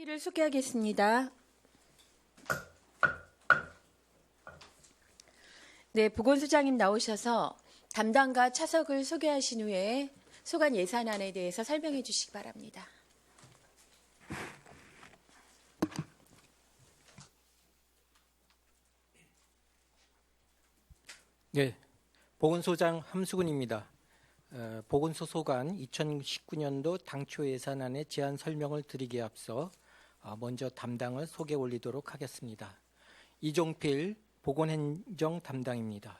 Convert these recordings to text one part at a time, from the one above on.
회의를 소개하겠습니다. 네, 보건소장님 나오셔서 담당과 차석을 소개하신 후에 소관 예산안에 대해서 설명해 주시기 바랍니다. 네, 보건소장 함수근입니다. 보건소 소관 2019년도 당초 예산안의 제안 설명을 드리기에 앞서 먼저 담당을 소개 올리도록 하겠습니다. 이종필 보건행정 담당입니다.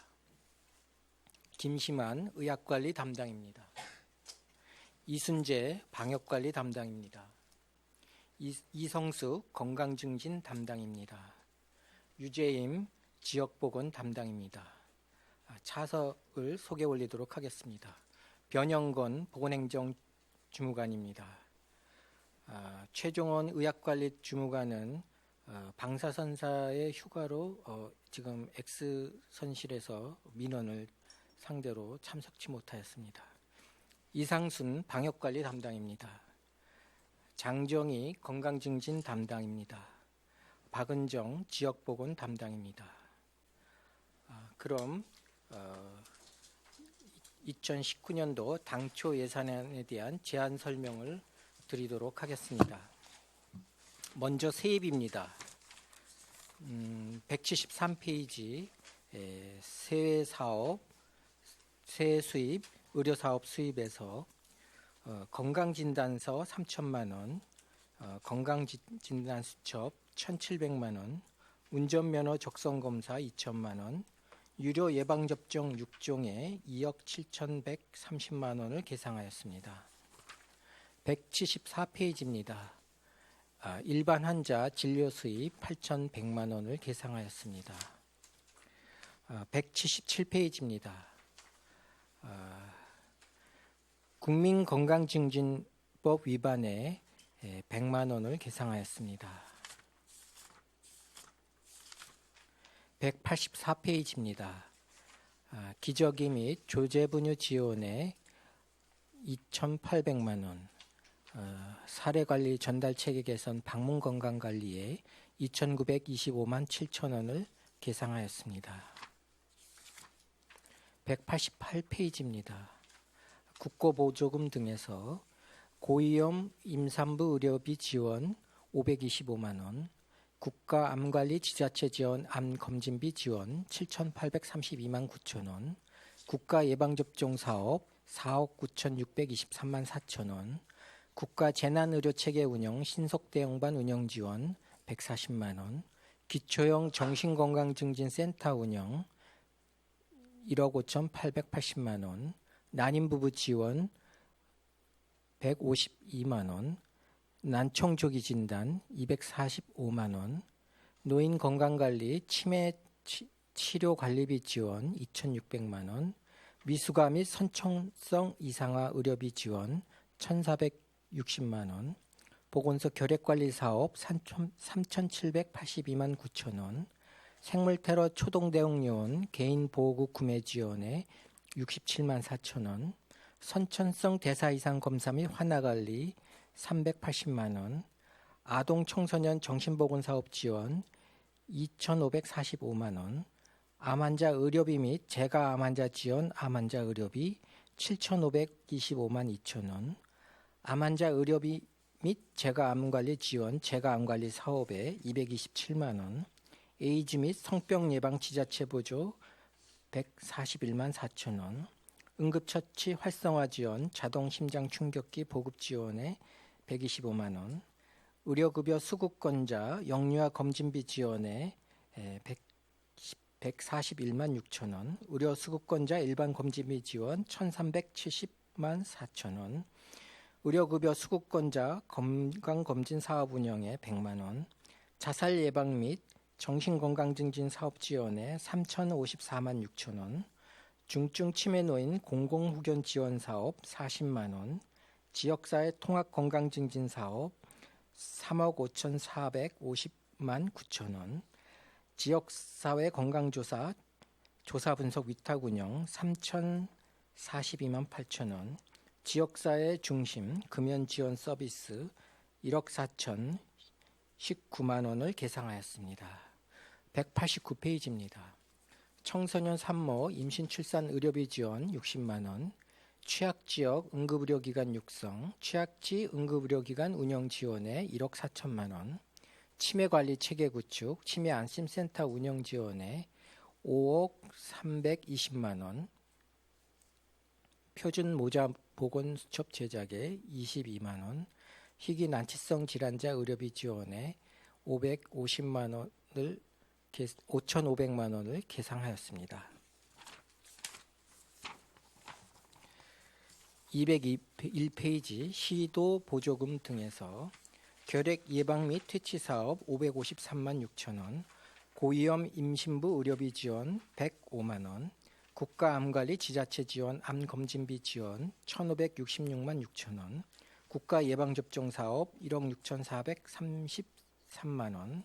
김심한 의학관리 담당입니다. 이순재 방역관리 담당입니다. 이성숙 건강증진 담당입니다. 유재임 지역보건 담당입니다. 차석을 소개 올리도록 하겠습니다. 변영건 보건행정 주무관입니다. 최종원 의학관리 주무관은 방사선사의 휴가로 지금 X선실에서 민원을 상대로 참석치 못하였습니다. 이상순 방역관리 담당입니다. 장정희 건강증진 담당입니다. 박은정 지역보건 담당입니다. 그럼 2019년도 당초 예산안에 대한 제안 설명을 드리도록 하겠습니다. 먼저 세입입니다. 173페이지 세외사업, 세수입, 의료사업 수입에서 건강진단서 3천만 원, 건강진단수첩 1,700만 원, 운전면허 적성검사 2천만 원, 유료 예방접종 6종에 2억 7,130만 원을 계상하였습니다. 174페이지입니다. 일반 환자 진료 수입 8,100만 원을 계상하였습니다. 177페이지입니다. 국민건강증진법 위반에 100만 원을 계상하였습니다. 184페이지입니다. 기저귀 및 조제분유 지원에 2,800만 원, 사례관리 전달체계 개선 방문건강관리에 2,925만 7천 원을 계상하였습니다. 188페이지입니다. 국고보조금 등에서 고위험 임산부 의료비 지원 525만 원, 국가암관리 지자체 지원 암검진비 지원 7,832만 9천 원, 국가예방접종 사업 4억 9,623만 4천 원, 국가재난의료체계 운영 신속대응반 운영 지원 140만 원, 기초형 정신건강증진센터 운영 1억 5,880만 원, 난임부부 지원 152만 원, 난청조기 진단 245만 원, 노인 건강관리 치매 치료 관리비 지원 2,600만 원, 미숙아 및 선천성 이상화 의료비 지원 1,460만 원, 보건소 결핵관리 사업 3,782만 9천 원, 생물테러 초동대응요원 개인보호구 구매 지원에 67만 4천 원, 선천성 대사 이상 검사 및 환아관리 380만 원, 아동 청소년 정신보건사업 지원 2,545만 원, 암환자 의료비 및 재가암환자 지원 암환자 의료비 7,525만 2천 원, 암환자 의료비 및 재가암관리 지원 재가암관리 사업에 227만 원, 에이즈 및 성병 예방 지자체 보조 141만 4천 원, 응급처치 활성화 지원 자동 심장 충격기 보급 지원에 125만 원, 의료급여 수급권자 영유아 검진비 지원에 141만 6천 원, 의료 수급권자 일반 검진비 지원 1,370만 4천 원, 의료급여 수급권자 건강검진 사업 운영에 100만 원, 자살 예방 및 정신건강증진 사업 지원에 3,054만 6천 원, 중증 치매 노인 공공후견 지원 사업 40만 원, 지역사회 통합건강증진 사업 3억 5,450만 9천 원, 지역사회 건강조사 조사분석 위탁 운영 3,042만 8천 원, 지역사회 중심 금연 지원 서비스 1억 4천 19만 원을 계상하였습니다. 189페이지입니다. 청소년 산모 임신 출산 의료비 지원 60만 원, 취약지역 응급의료기관 육성, 취약지 응급의료기관 운영 지원에 1억 4천만 원, 치매관리 체계 구축, 치매안심센터 운영 지원에 5억 320만 원, 표준 모자 보건 수첩 제작에 22만 원, 희귀 난치성 질환자 의료비 지원에 550만 원을 5,500만 원을 계상하였습니다. 201페이지 시도 보조금 등에서 결핵 예방 및 퇴치 사업 553만 6천 원, 고위험 임신부 의료비 지원 105만 원, 국가암관리 지자체 지원 암검진비 지원 1,566만 6천 원, 국가 예방접종 사업 1억 6,433만 원,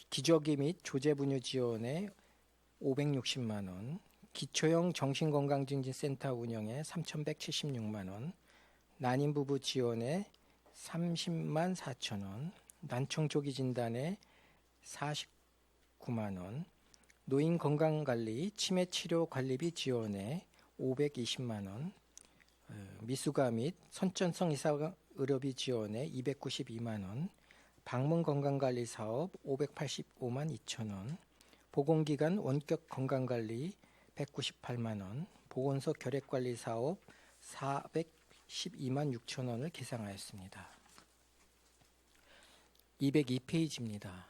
기저귀 및 조제분유 지원에 560만 원, 기초형 정신건강증진센터 운영에 3,176만 원, 난임부부 지원에 30만 4천 원, 난청조기 진단에 49만 원, 노인 건강관리 치매치료 관리비 지원에 520만 원, 미수가 및 선천성 이사 의료비 지원에 292만 원, 방문 건강관리 사업 585만 2천 원, 보건기관 원격 건강관리 198만 원, 보건소 결핵관리 사업 412만 6천 원을 계상하였습니다. 202페이지입니다.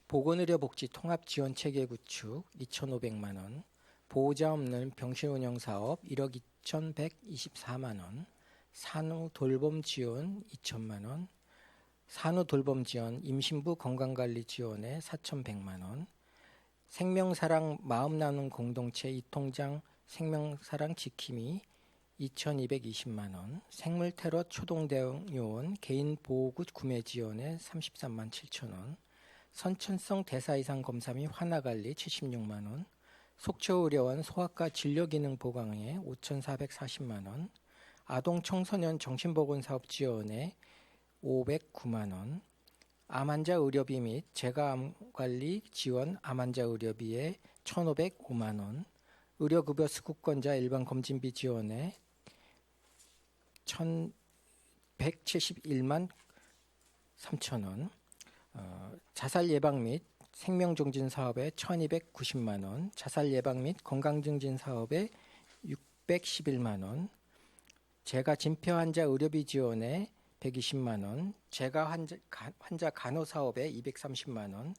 보건의료복지 통합지원체계 구축 2,500만 원, 보호자 없는 병실운영 사업 1억 2,124만 원, 산후돌봄 지원 2천만 원, 산후돌봄 지원 임신부 건강관리 지원에 4,100만 원, 생명사랑 마음 나눔 공동체 이통장 생명사랑 지킴이 2,220만 원, 생물테러 초동대응 요원 개인 보호구 구매 지원에 33만 7천 원, 선천성 대사 이상 검사 및 환아관리 76만 원, 속초의료원 소아과 진료기능 보강에 5,440만 원, 아동 청소년 정신보건사업 지원에 509만 원, 암환자 의료비 및 재가암관리 지원 암환자 의료비에 1,505만 원, 의료급여 수급권자 일반검진비 지원에 1,171만 3천 원, 자살 예방 및 생명종진 사업에 1,290만 원, 자살 예방 및 건강증진 사업에 611만 원, 재가 진표 환자 의료비 지원에 120만 원, 재가 환자 간호 사업에 230만 원,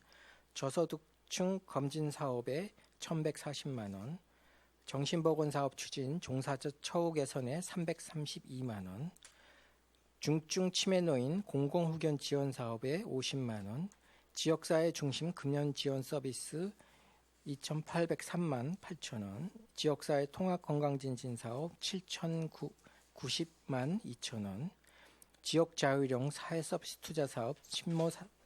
저소득층 검진 사업에 1,140만 원, 정신보건 사업 추진 종사자 처우 개선에 332만 원, 중증 치매 노인 공공후견 지원 사업에 50만 원, 지역사회 중심 금연 지원 서비스 2,803만 8천 원, 지역사회 통합건강진진 사업 7,090만 2천 원, 지역 자율형 사회 서비스 투자 사업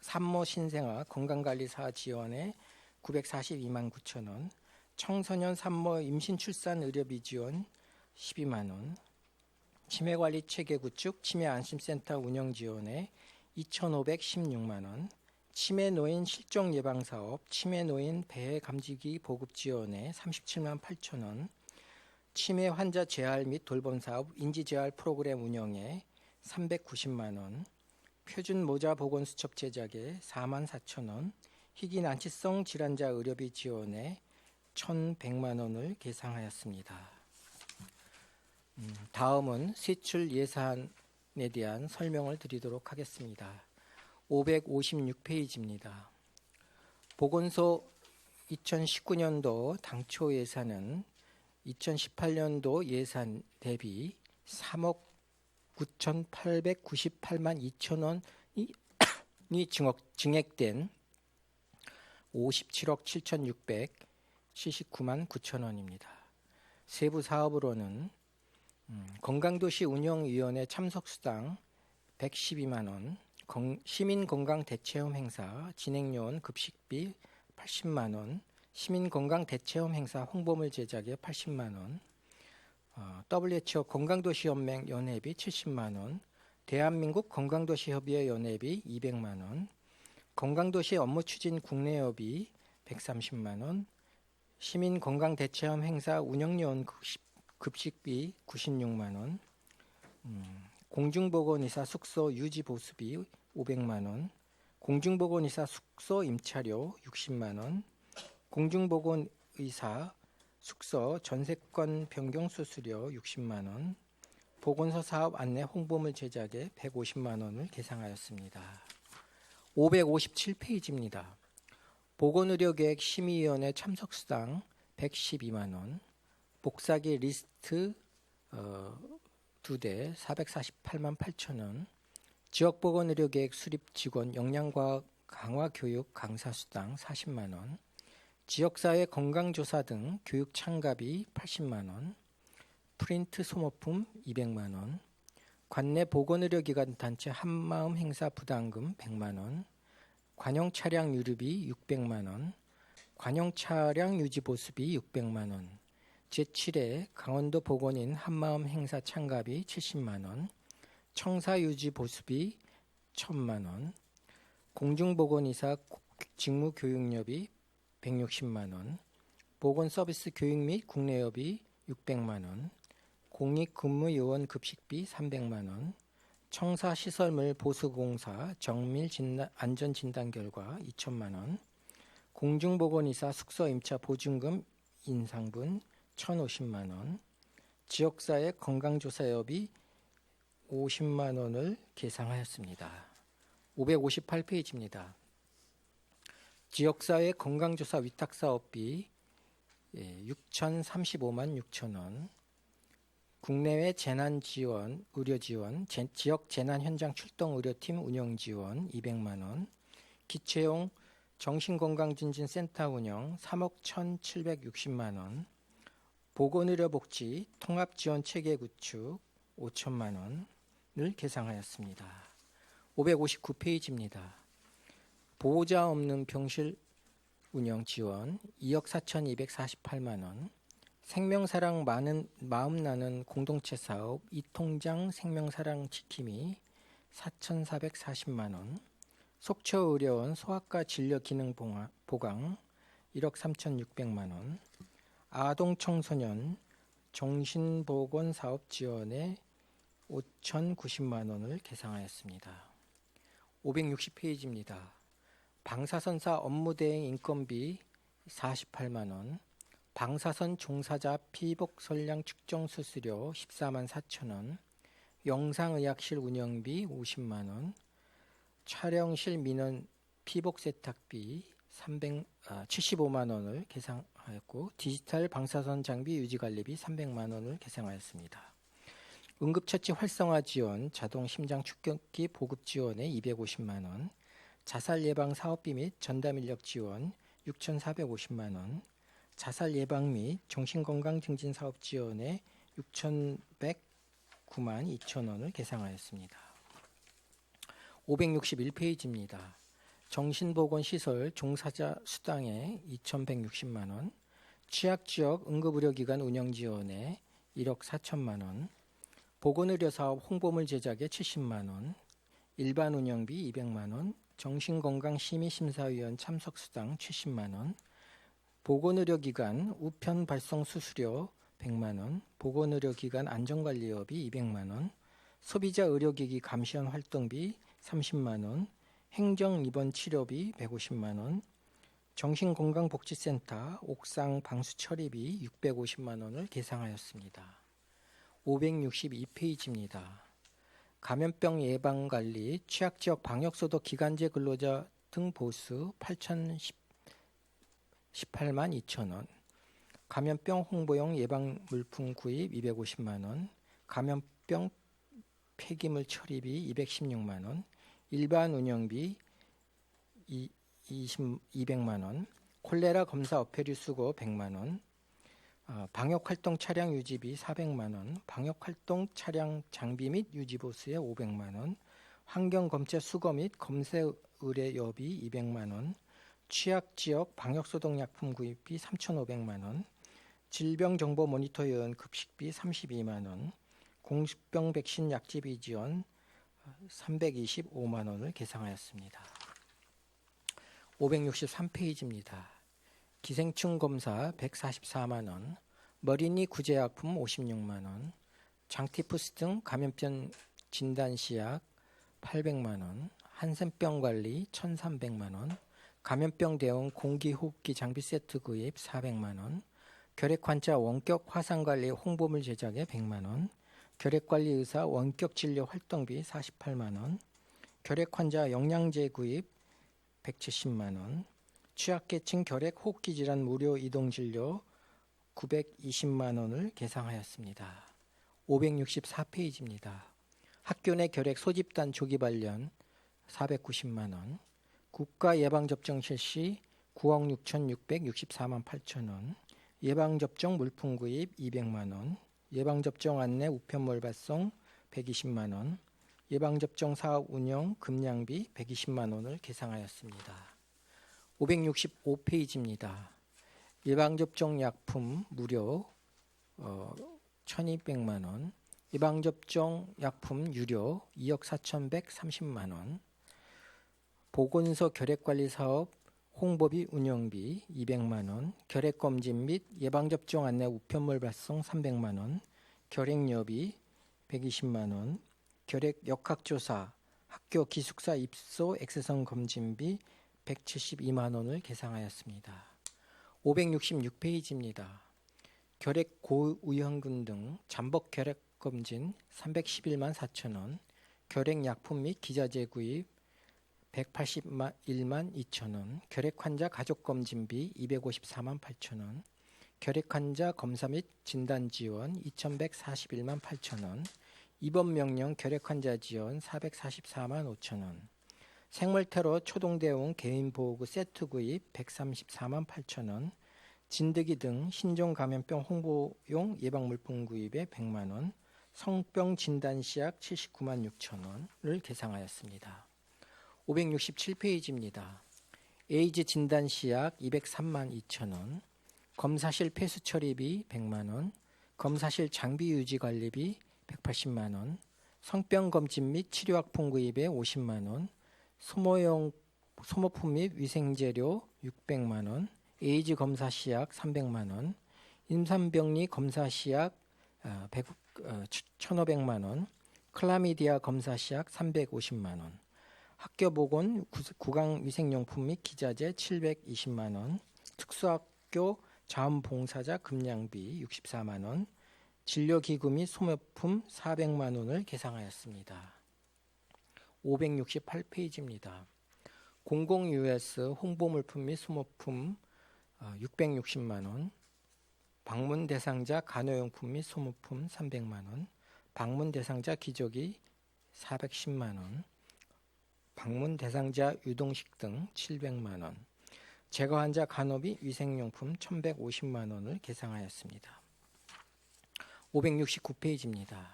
산모 신생아 건강관리사 지원에 942만 9천 원, 청소년 산모 임신 출산 의료비 지원 12만 원, 치매관리 체계 구축 치매안심센터 운영 지원에 2,516만 원, 치매노인 실종 예방 사업 치매노인 배해 감지기 보급 지원에 37만 8천 원, 치매 환자 재활 및 돌봄 사업 인지재활 프로그램 운영에 390만 원, 표준 모자 보건 수첩 제작에 4만 4천 원, 희귀 난치성 질환자 의료비 지원에 1,100만 원을 계상하였습니다. 다음은 세출 예산에 대한 설명을 드리도록 하겠습니다. 556페이지입니다. 보건소 2019년도 당초 예산은 2018년도 예산 대비 3억 9,898만 2천 원이 증액된 57억 7,679만 9천 원입니다. 세부 사업으로는 건강도시 운영위원회 참석수당 112만 원, 시민건강대체험 행사 진행요원 급식비 80만 원, 시민건강대체험 행사 홍보물 제작에 80만 원, WHO 건강도시연맹 연회비 70만 원, 대한민국 건강도시협의회 연회비 200만 원, 건강도시 업무 추진 국내협의 130만 원, 시민건강대체험 행사 운영요원 급식비 96만 원, 공중보건의사 숙소 유지 보수비 500만 원, 공중보건의사 숙소 임차료 60만 원, 공중보건의사 숙소 전세권 변경 수수료 60만 원, 보건소 사업 안내 홍보물 제작에 150만 원을 계상하였습니다. 557페이지입니다. 보건의료계획 심의위원회 참석수당 112만 원, 복사기 리스트 2대 448만 8천 원, 지역보건의료계획 수립 직원 역량과학 강화 교육 강사수당 40만 원, 지역사회 건강조사 등 교육 참가비 80만 원, 프린트 소모품 200만 원, 관내 보건의료기관 단체 한마음 행사 부담금 100만 원, 관용 차량 유류비 600만 원, 관용 차량 유지 보수비 600만 원, 제7회 강원도 보건인 한마음 행사 참가비 70만 원, 청사 유지 보수비 1000만 원, 공중보건의사 직무 교육료비 160만 원, 보건서비스 교육 및 국내협의 600만 원, 공익근무요원 급식비 300만 원, 청사시설물 보수공사 정밀 안전진단 결과 2천만 원, 공중보건의사 숙소 임차 보증금 인상분 1,050만 원, 지역사회 건강조사협의 50만 원을 계상하였습니다. 558페이지입니다. 지역사회 건강조사 위탁사업비 6,035만 6천 원, 국내외 재난지원, 의료지원, 지역 재난현장 출동의료팀 운영지원 200만 원, 기초용 정신건강증진센터 운영 3억 1,760만 원, 보건의료복지 통합지원체계 구축 5천만 원을 계상하였습니다. 559페이지입니다. 보호자 없는 병실 운영 지원 2억 4,248만 원, 생명사랑 마음 나는 공동체 사업 이통장 생명사랑 지킴이 4,440만 원, 속초의료원 소아과 진료 기능 보강 1억 3,600만 원, 아동청소년 정신보건사업 지원에 5,090만 원을 계상하였습니다. 560페이지입니다. 방사선사 업무대행 인건비 48만 원, 방사선 종사자 피복 선량 측정 수수료 14만 4천 원, 영상의학실 운영비 50만 원, 촬영실 민원 피복 세탁비 75만 원을 계상하였고 디지털 방사선 장비 유지관리비 300만 원을 계상하였습니다. 응급처치 활성화 지원 자동 심장 축격기 보급 지원에 250만 원, 자살 예방 사업비 및 전담 인력 지원 6,450만 원, 자살 예방 및 정신건강 증진 사업 지원에 6,109만 2천 원을 계상하였습니다. 561페이지입니다. 정신보건시설 종사자 수당에 2,160만 원, 취약지역 응급의료기관 운영지원에 1억 4천만 원, 보건의료사업 홍보물 제작에 70만 원, 일반 운영비 200만 원, 정신건강심의심사위원 참석수당 70만 원, 보건의료기관 우편 발송 수수료 100만 원, 보건의료기관 안전관리업이 200만 원, 소비자 의료기기 감시원 활동비 30만 원, 행정입원 치료비 150만 원, 정신건강복지센터 옥상 방수 처리비 650만 원을 계상하였습니다. 562페이지입니다. 감염병 예방관리, 취약지역 방역소독 기간제 근로자 등 보수 8,018만 2천 원, 감염병 홍보용 예방물품 구입 250만 원, 감염병 폐기물 처리비 216만 원, 일반 운영비 200만 원, 콜레라 검사 어패류 수고 100만 원, 방역활동 차량 유지비 400만 원, 방역활동 차량 장비 및 유지 보수에 500만 원, 환경검체 수거 및 검사 의뢰 여비 200만 원, 취약지역 방역소독약품 구입비 3,500만 원, 질병정보 모니터 요원 급식비 32만 원, 공식병 백신 약제비 지원 325만 원을 계상하였습니다. 563페이지입니다. 기생충 검사 144만 원, 머리니 구제약품 56만 원, 장티푸스 등 감염병 진단 시약 800만 원, 한센병 관리 1,300만 원, 감염병 대응 공기호흡기 장비 세트 구입 400만 원, 결핵환자 원격 화상관리 홍보물 제작에 100만 원, 결핵관리 의사 원격 진료 활동비 48만 원, 결핵환자 영양제 구입 170만 원, 취약계층 결핵 호흡기 질환 무료 이동 진료 920만 원을 계상하였습니다. 564페이지입니다. 학교 내 결핵 소집단 조기 발견 490만 원, 국가 예방접종 실시 9억 6,664만 8천 원, 예방접종 물품 구입 200만 원, 예방접종 안내 우편물 발송 120만 원, 예방접종 사업 운영 금량비 120만 원을 계상하였습니다. 565페이지입니다. 예방접종 약품 무료 1,200만 원, 예방접종 약품 유료 2억 4,130만 원, 보건소 결핵관리 사업 홍보비 운영비 200만 원, 결핵검진 및 예방접종 안내 우편물 발송 300만 원, 결핵여비 120만 원, 결핵 역학조사 학교 기숙사 입소 엑스선 검진비 172만 원을 계상하였습니다. 566페이지입니다. 결핵 고위험군 등 잠복 결핵 검진 311만 4천 원, 결핵 약품 및 기자재 구입 181만 2천 원, 결핵 환자 가족 검진비 254만 8천 원, 결핵 환자 검사 및 진단 지원 2,141만 8천 원, 입원 명령 결핵 환자 지원 444만 5천 원, 생물 테러 초동 대응 개인 보호구 세트 구입 134만 8천 원, 진드기 등 신종 감염병 홍보용 예방 물품 구입에 100만 원, 성병 진단 시약 79만 6천 원을 계상하였습니다. 567페이지입니다. 에이즈 진단 시약 203만 2천 원, 검사실 폐수 처리비 100만 원, 검사실 장비 유지 관리비 180만 원, 성병 검진 및 치료약품 구입에 50만 원, 소모품 및 위생재료 600만 원, 에이즈 검사 시약 300만 원, 임산병리 검사 시약 1,500만 원, 클라미디아 검사 시약 350만 원, 학교보건 구강위생용품 및 기자재 720만 원, 특수학교 자원봉사자 금량비 64만 원, 진료기구 및 소모품 400만 원을 계상하였습니다. 568페이지입니다. 공공-US 홍보물품 및 소모품 660만 원, 방문 대상자 간호용품 및 소모품 300만 원, 방문 대상자 기저귀 410만 원, 방문 대상자 유동식 등 700만 원, 제거 환자 간호비 위생용품 1,150만 원을 계상하였습니다. 569페이지입니다.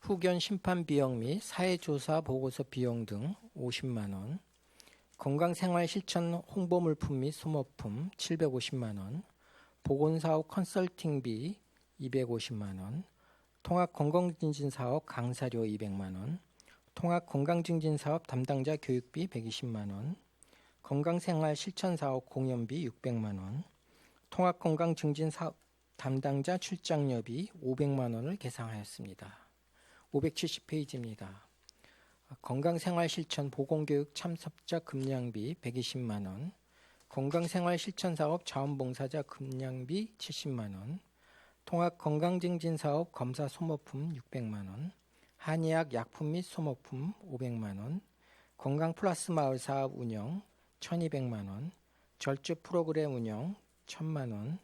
후견 심판 비용 및 사회조사 보고서 비용 등 50만 원, 건강생활 실천 홍보물품 및 소모품 750만 원, 보건사업 컨설팅비 250만 원, 통합건강증진사업 강사료 200만 원, 통합건강증진사업 담당자 교육비 120만 원, 건강생활 실천사업 공연비 600만 원, 통합건강증진사업 담당자 출장료비 500만 원을 계상하였습니다. 570페이지입니다. 건강생활실천 보건교육 참석자 금량비 120만 원, 건강생활실천사업 자원봉사자 금량비 70만 원, 통합건강증진사업 검사 소모품 600만 원, 한의학 약품 및 소모품 500만 원, 건강플러스 마을 사업 운영 1,200만 원, 절주 프로그램 운영 1,000만 원,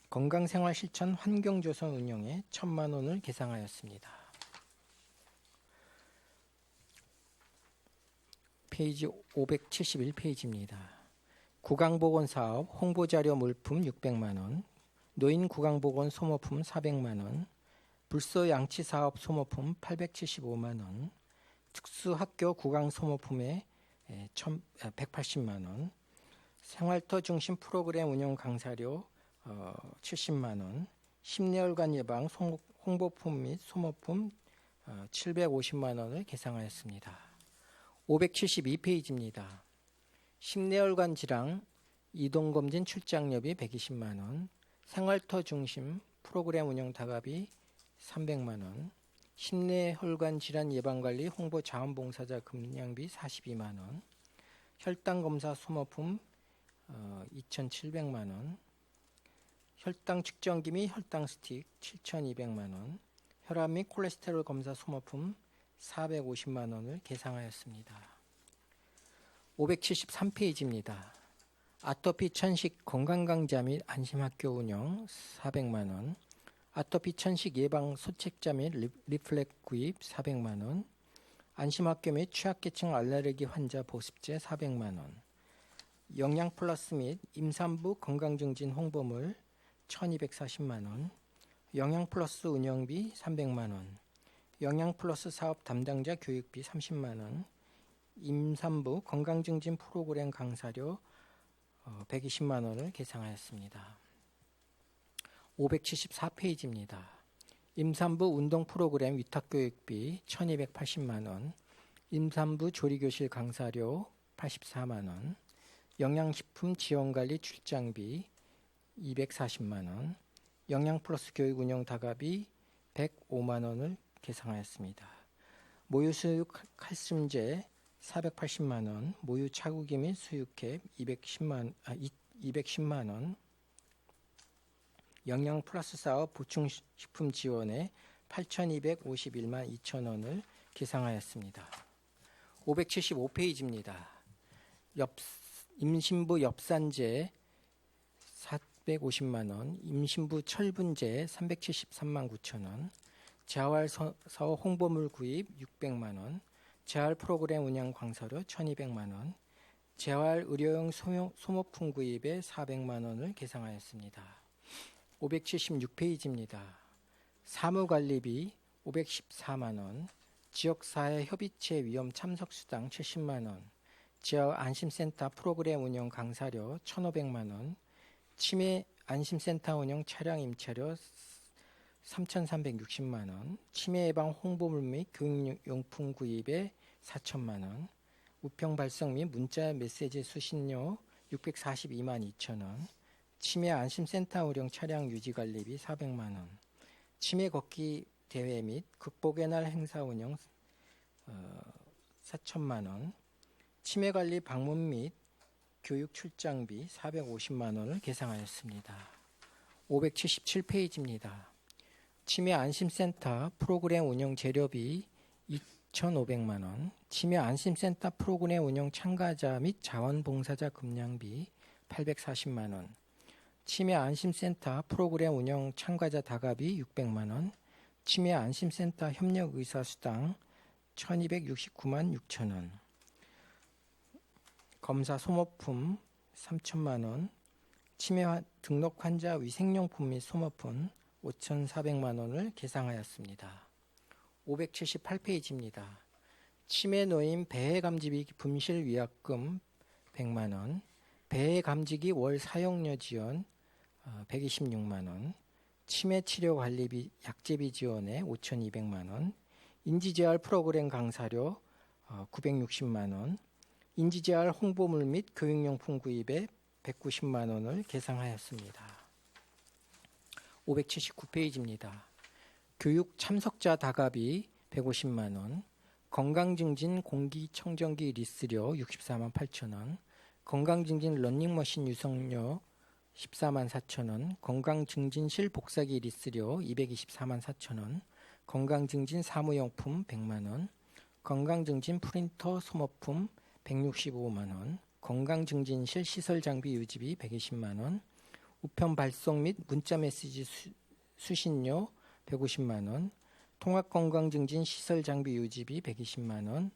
건강생활실천 환경조성 운영에 1,000만 원을 계상하였습니다. 페이지 571페이지입니다. 구강보건사업 홍보자료 물품 600만 원, 노인 구강보건 소모품 400만 원, 불소양치사업 소모품 875만 원, 특수학교 구강 소모품에 180만 원, 생활터 중심 프로그램 운영 강사료 70만 원, 심내혈관 예방 홍보품 및 소모품 750만 원을 계상하였습니다. 572페이지입니다. 심내혈관 질환 이동검진 출장료비 120만 원, 생활터 중심 프로그램 운영 다가비 300만 원, 심내혈관 질환 예방관리 홍보 자원봉사자 급량비 42만 원, 혈당검사 소모품 2,700만 원, 혈당 측정기 및 혈당 스틱 7,200만 원, 혈압 및 콜레스테롤 검사 소모품 450만 원을 계상하였습니다. 573페이지입니다. 아토피 천식 건강강좌 및 안심학교 운영 400만 원, 아토피 천식 예방 소책자 및 리플렉 구입 400만 원, 안심학교 및 취약계층 알레르기 환자 보습제 400만 원, 영양 플러스 및 임산부 건강증진 홍보물 1240만 원, 영양 플러스 운영비 300만 원, 영양 플러스 사업 담당자 교육비 30만 원, 임산부 건강증진 프로그램 강사료 120만 원을 계상하였습니다. 574페이지입니다. 임산부 운동 프로그램 위탁교육비 1280만 원, 임산부 조리교실 강사료 84만 원, 영양식품 지원관리 출장비 240만 원, 영양플러스 교육 운영 다가비 105만 원을 계상하였습니다. 모유수육 칼슘제 480만 원, 모유 차구기 및 수육캡 210만 원, 영양 플러스 사업 보충식품 지원에 8,251만 2천 원을 계상하였습니다. 575페이지입니다. 임신부 엽산제 450만 원, 임신부 철분제 373만 9천 원, 재활서 홍보물 구입 600만 원, 재활 프로그램 운영 강사료 1,200만 원, 재활 의료용 소모품 구입에 400만 원을 계상하였습니다. 576페이지입니다. 사무관리비 514만 원, 지역사회 협의체 위험 참석수당 70만 원, 지역 안심센터 프로그램 운영 강사료 1,500만 원, 치매 안심센터 운영 차량 임차료 3,360만 원, 치매 예방 홍보물 및 교육용품 구입에 4천만 원, 우편 발송 및 문자 메시지 수신료 642만 2천 원, 치매 안심센터 운영 차량 유지 관리비 400만 원, 치매 걷기 대회 및 극복의 날 행사 운영 4천만 원, 치매 관리 방문 및 교육 출장비 450만 원을 계상하였습니다. 577페이지입니다. 치매 안심센터 프로그램 운영 재료비 2,500만 원, 치매 안심센터 프로그램 운영 참가자 및 자원봉사자 급량비 840만 원, 치매 안심센터 프로그램 운영 참가자 다가비 600만 원, 치매 안심센터 협력의사 수당 1,269만 6천 원, 검사 소모품 3천만 원, 치매 등록 환자 위생용품 및 소모품 5,400만 원을 계상하였습니다. 578페이지입니다. 치매 노인 배해감지비 분실 위약금 100만 원, 배해감지기 월 사용료 지원 126만 원, 치매 치료 관리비 약제비 지원에 5,200만 원, 인지재활 프로그램 강사료 960만 원, 인지재활 홍보물 및 교육용품 구입에 190만 원을 계상하였습니다. 579페이지입니다. 교육 참석자 다가비 150만 원, 건강증진 공기청정기 리스료 64만 8천 원, 건강증진 러닝머신 유성료 14만 4천 원, 건강증진실 복사기 리스료 224만 4천 원, 건강증진 사무용품 100만 원, 건강증진 프린터 소모품 165만 원, 건강증진실 시설장비 유지비 120만 원, 우편 발송 및 문자 메시지 수신료 150만 원, 통합건강증진 시설장비 유지비 120만 원,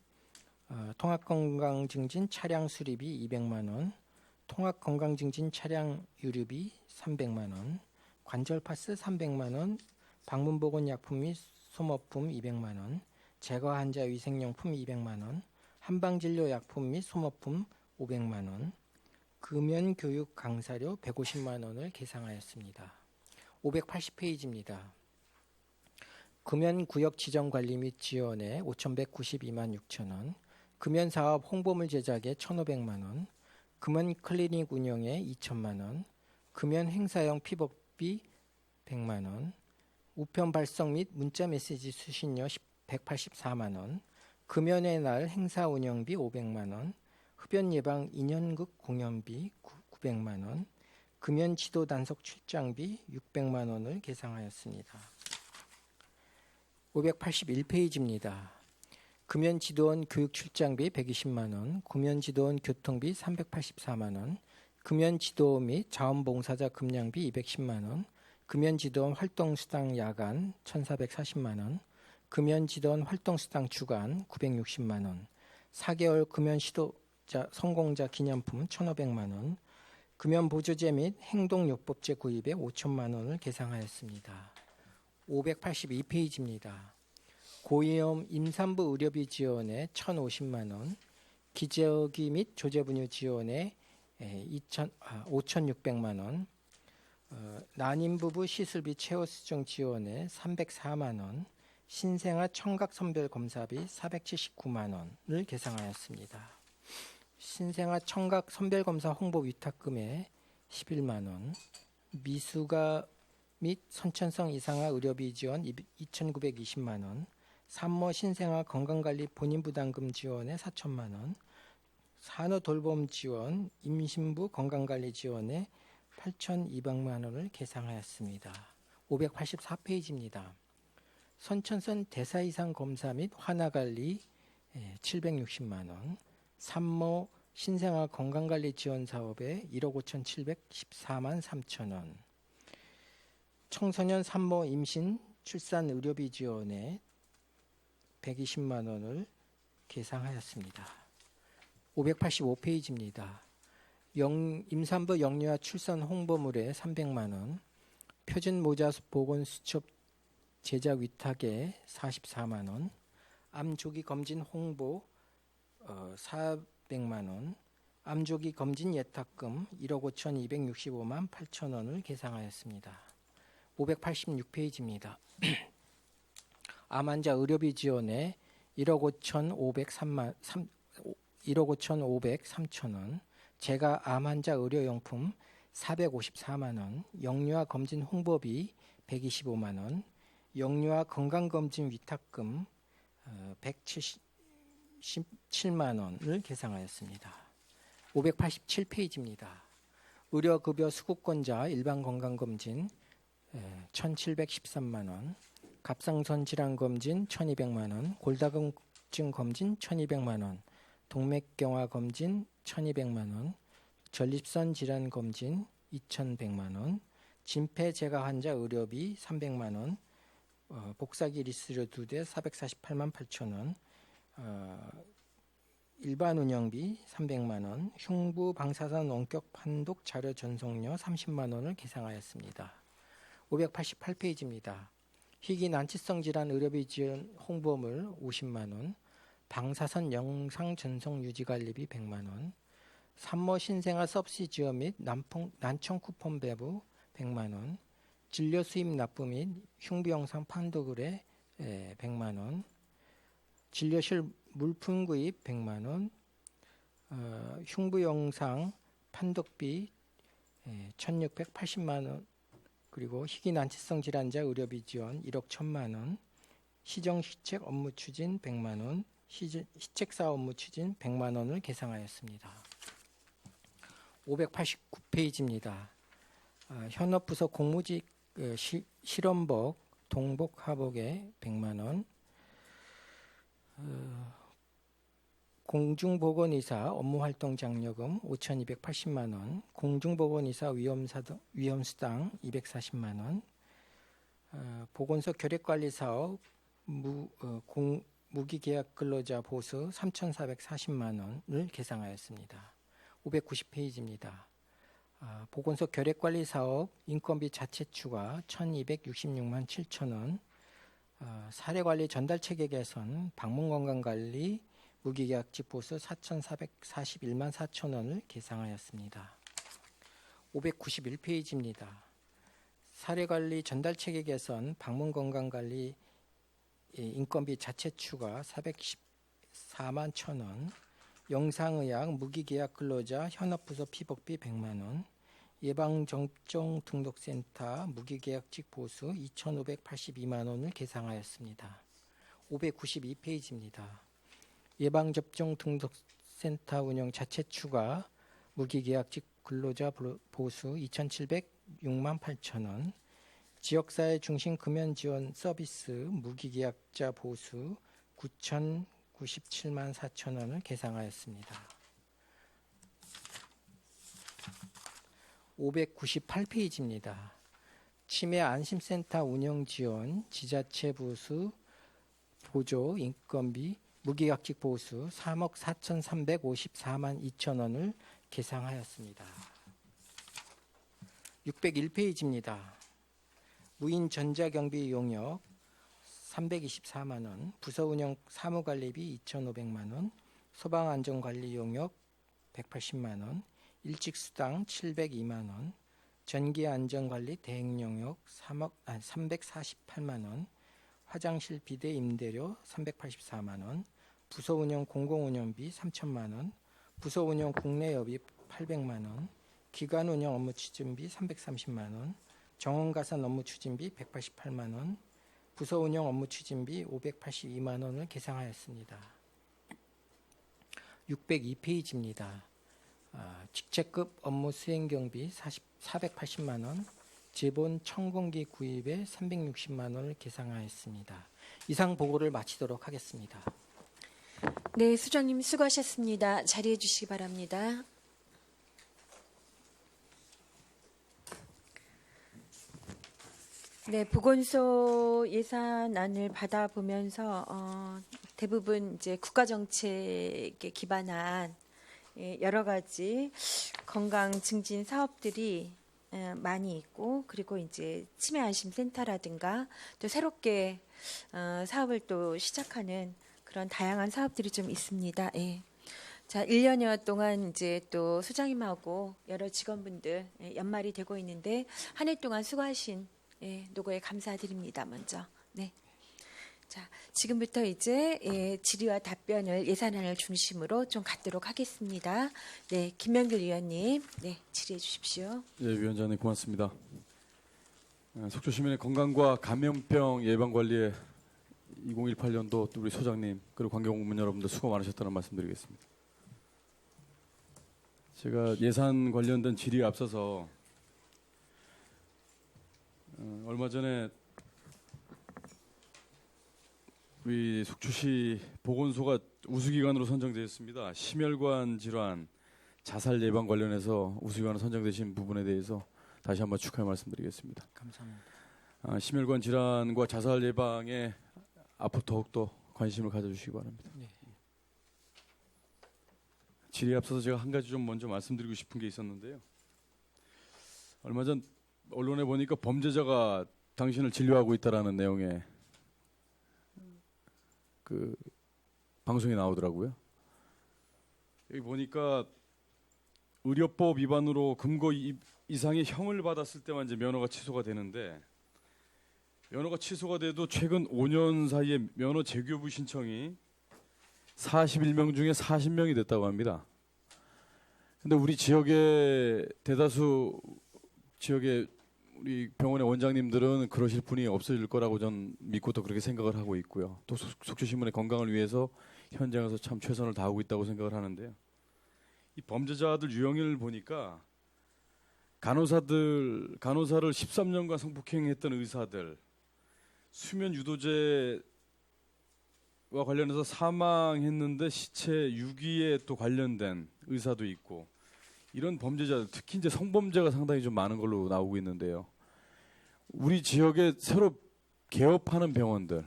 통합건강증진 차량 수리비 200만 원, 통합건강증진 차량 유류비 300만 원, 관절파스 300만 원, 방문보건약품 및 소모품 200만 원, 제거환자 위생용품 200만 원, 한방진료약품 및 소모품 500만 원, 금연교육 강사료 150만 원을 계상하였습니다. 580페이지입니다. 금연구역 지정관리 및 지원에 5,192만 6천 원, 금연사업 홍보물 제작에 1,500만 원, 금연클리닉 운영에 2천만 원, 금연행사용 픽업비 100만 원, 우편 발송 및 문자메시지 수신료 184만 원, 금연의 날 행사 운영비 500만 원, 흡연 예방 인연극 공연비 900만 원, 금연 지도 단속 출장비 600만 원을 계상하였습니다. 581페이지입니다. 금연 지도원 교육 출장비 120만 원, 금연 지도원 교통비 384만 원, 금연 지도 및 자원봉사자 급량비 210만 원, 금연 지도원 활동수당 야간 1,440만 원, 금연 지도원 활동수당 주간 960만 원, 4개월 금연 시도자 성공자 기념품 1,500만 원, 금연 보조제 및 행동요법제 구입에 5천만 원을 계상하였습니다. 582페이지입니다. 고위험 임산부 의료비 지원에 1,050만 원, 기저귀 및 조제분유 지원에 5,600만 원, 난임부부 시술비 최후 수정 지원에 304만 원, 신생아 청각 선별 검사비 479만 원을 계상하였습니다. 신생아 청각 선별 검사 홍보 위탁금에 11만 원, 미숙아 및 선천성 이상아 의료비 지원 2,920만 원, 산모 신생아 건강관리 본인 부담금 지원에 4천만 원, 산후돌봄 지원 임신부 건강관리 지원에 8,200만 원을 계상하였습니다. 584페이지입니다. 선천성 대사 이상 검사 및 환아관리 760만 원, 산모 신생아 건강관리 지원 사업에 1억 5,714만 3천 원, 청소년 산모 임신 출산 의료비 지원에 120만 원을 계상하였습니다. 585페이지입니다. 임산부 영유아 출산 홍보물에 300만 원, 표준 모자 보건 수첩 제작 위탁에 44만 원, 암조기 검진 홍보 400만 원, 암조기 검진 예탁금 1억 5,265만 8천 원을 계상하였습니다. 586페이지입니다. 암환자 의료비 지원에 1억 5,503천 원, 제가 암환자 의료용품 454만 원, 영유아 검진 홍보비 125만 원, 영유아 건강검진 위탁금 177만 원을 계상하였습니다. 587페이지입니다. 의료급여 수급권자 일반건강검진 1,713만 원, 갑상선 질환 검진 1,200만 원, 골다공증 검진 1,200만 원, 동맥경화 검진 1,200만 원, 전립선 질환 검진 2,100만 원, 진폐제가 환자 의료비 300만 원, 복사기 리스료 2대 448만 8천 원, 일반 운영비 300만 원, 흉부 방사선 원격 판독 자료 전송료 30만 원을 계상하였습니다. 588페이지입니다. 희귀 난치성 질환 의료비 지원 홍보물 50만 원, 방사선 영상 전송 유지 관리비 100만 원, 산모 신생아 서비스 지원 및 난청 쿠폰 배부 100만 원, 진료 수입 납부 및 흉부 영상 판독 의뢰 100만 원, 진료실 물품 구입 100만 원, 흉부 영상 판독비 1,680만 원, 그리고 희귀 난치성 질환자 의료비 지원 1억 1천만 원, 시정시책 업무 추진 100만 원, 시책사 업무 추진 100만 원을 계상하였습니다. 589페이지입니다. 현업부서 공무직 실험복 동복 하복에 100만 원, 공중보건의사 업무활동 장려금 5,280만 원, 공중보건의사 위험수당 240만 원, 보건소 결핵관리사업 무기계약 근로자 보수 3,440만 원을 계상하였습니다. 590페이지입니다. 보건소 결핵관리사업 인건비 자체 추가 1,266만 7천 원, 사례관리 전달체계 개선 방문건강관리 무기계약직 보수 4,441만 4천 원을 계상하였습니다. 591페이지입니다. 사례관리 전달체계 개선 방문건강관리 인건비 자체 추가 414만 1,000원, 영상의학 무기계약 근로자 현업부서 피복비 100만 원, 예방접종 등록센터 무기계약직 보수 2,582만 원을 계상하였습니다. 592페이지입니다. 예방접종 등록센터 운영 자체 추가 무기계약직 근로자 보수 2,706만 8천 원, 지역사회 중심 금연 지원 서비스 무기계약자 보수 9,097만 4천 원을 계상하였습니다. 598페이지입니다. 치매 안심센터 운영 지원 지자체 보수 보조 인건비 무기약직 보수 3억 4,354만 2천 원을 계상하였습니다. 601페이지입니다. 무인 전자경비 용역 324만 원, 부서 운영 사무관리비 2,500만 원, 소방안전관리 용역 180만 원, 일직수당 702만 원, 전기안전관리 대행 용역 348만 원, 화장실 비대 임대료 384만 원, 부서 운영 공공운영비 3천만 원, 부서 운영 국내여비 800만 원, 기관 운영 업무 추진비 330만 원, 정원가산 업무 추진비 188만 원, 부서 운영 업무 추진비 582만 원을 계상하였습니다. 602페이지입니다. 직책급 업무 수행경비 480만 원, 제본 청공기 구입에 360만 원을 계상하였습니다. 이상 보고를 마치도록 하겠습니다. 네, 수장님 수고하셨습니다. 자리해 주시기 바랍니다. 네, 보건소 예산안을 받아보면서 대부분 이제 국가 정책에 기반한 여러 가지 건강 증진 사업들이 많이 있고, 그리고 이제 치매 안심 센터라든가 또 새롭게 사업을 또 시작하는 그런 다양한 사업들이 좀 있습니다. 예. 자, 1년여 동안 이제 또 소장님하고 여러 직원분들 연말이 되고 있는데 한 해 동안 수고하신 노고에 감사드립니다. 먼저. 네. 자, 지금부터 이제 질의와 답변을 예산안을 중심으로 좀 갖도록 하겠습니다. 네, 김명길 위원님, 네, 질의해 주십시오. 예, 위원장님 고맙습니다. 속초 시민의 건강과 감염병 예방 관리에 2018년도 또 우리 소장님 그리고 관계공무원 여러분들 수고 많으셨다는 말씀드리겠습니다. 제가 예산 관련된 질의에 앞서서 얼마 전에 우리 속초시 보건소가 우수기관으로 선정되었습니다. 심혈관 질환 자살 예방 관련해서 우수기관으로 선정되신 부분에 대해서 다시 한번 축하의 말씀드리겠습니다. 감사합니다. 심혈관 질환과 자살 예방에 앞으로 더욱더 관심을 가져주시기 바랍니다. 네. 질의에 앞서서 제가 한 가지 좀 먼저 말씀드리고 싶은 게 있었는데요. 얼마 전 언론에 보니까 범죄자가 당신을 진료하고 있다라는 내용의 그 방송이 나오더라고요. 여기 보니까 의료법 위반으로 금고 이상의 형을 받았을 때만 이제 면허가 취소가 되는데, 면허가 취소가 돼도 최근 5년 사이에 면허 재교부 신청이 41명 중에 40명이 됐다고 합니다. 근데 우리 지역의 대다수 지역의 우리 병원의 원장님들은 그러실 분이 없어질 거라고 전 믿고 또 그렇게 생각을 하고 있고요. 또 속초시민의 건강을 위해서 현장에서 참 최선을 다하고 있다고 생각을 하는데요. 이 범죄자들 유형을 보니까 간호사를 13년간 성폭행했던 의사들, 수면 유도제와 관련해서 사망했는데 시체 유기에 또 관련된 의사도 있고, 이런 범죄자들, 특히 이제 성범죄가 상당히 좀 많은 걸로 나오고 있는데요. 우리 지역에 새로 개업하는 병원들,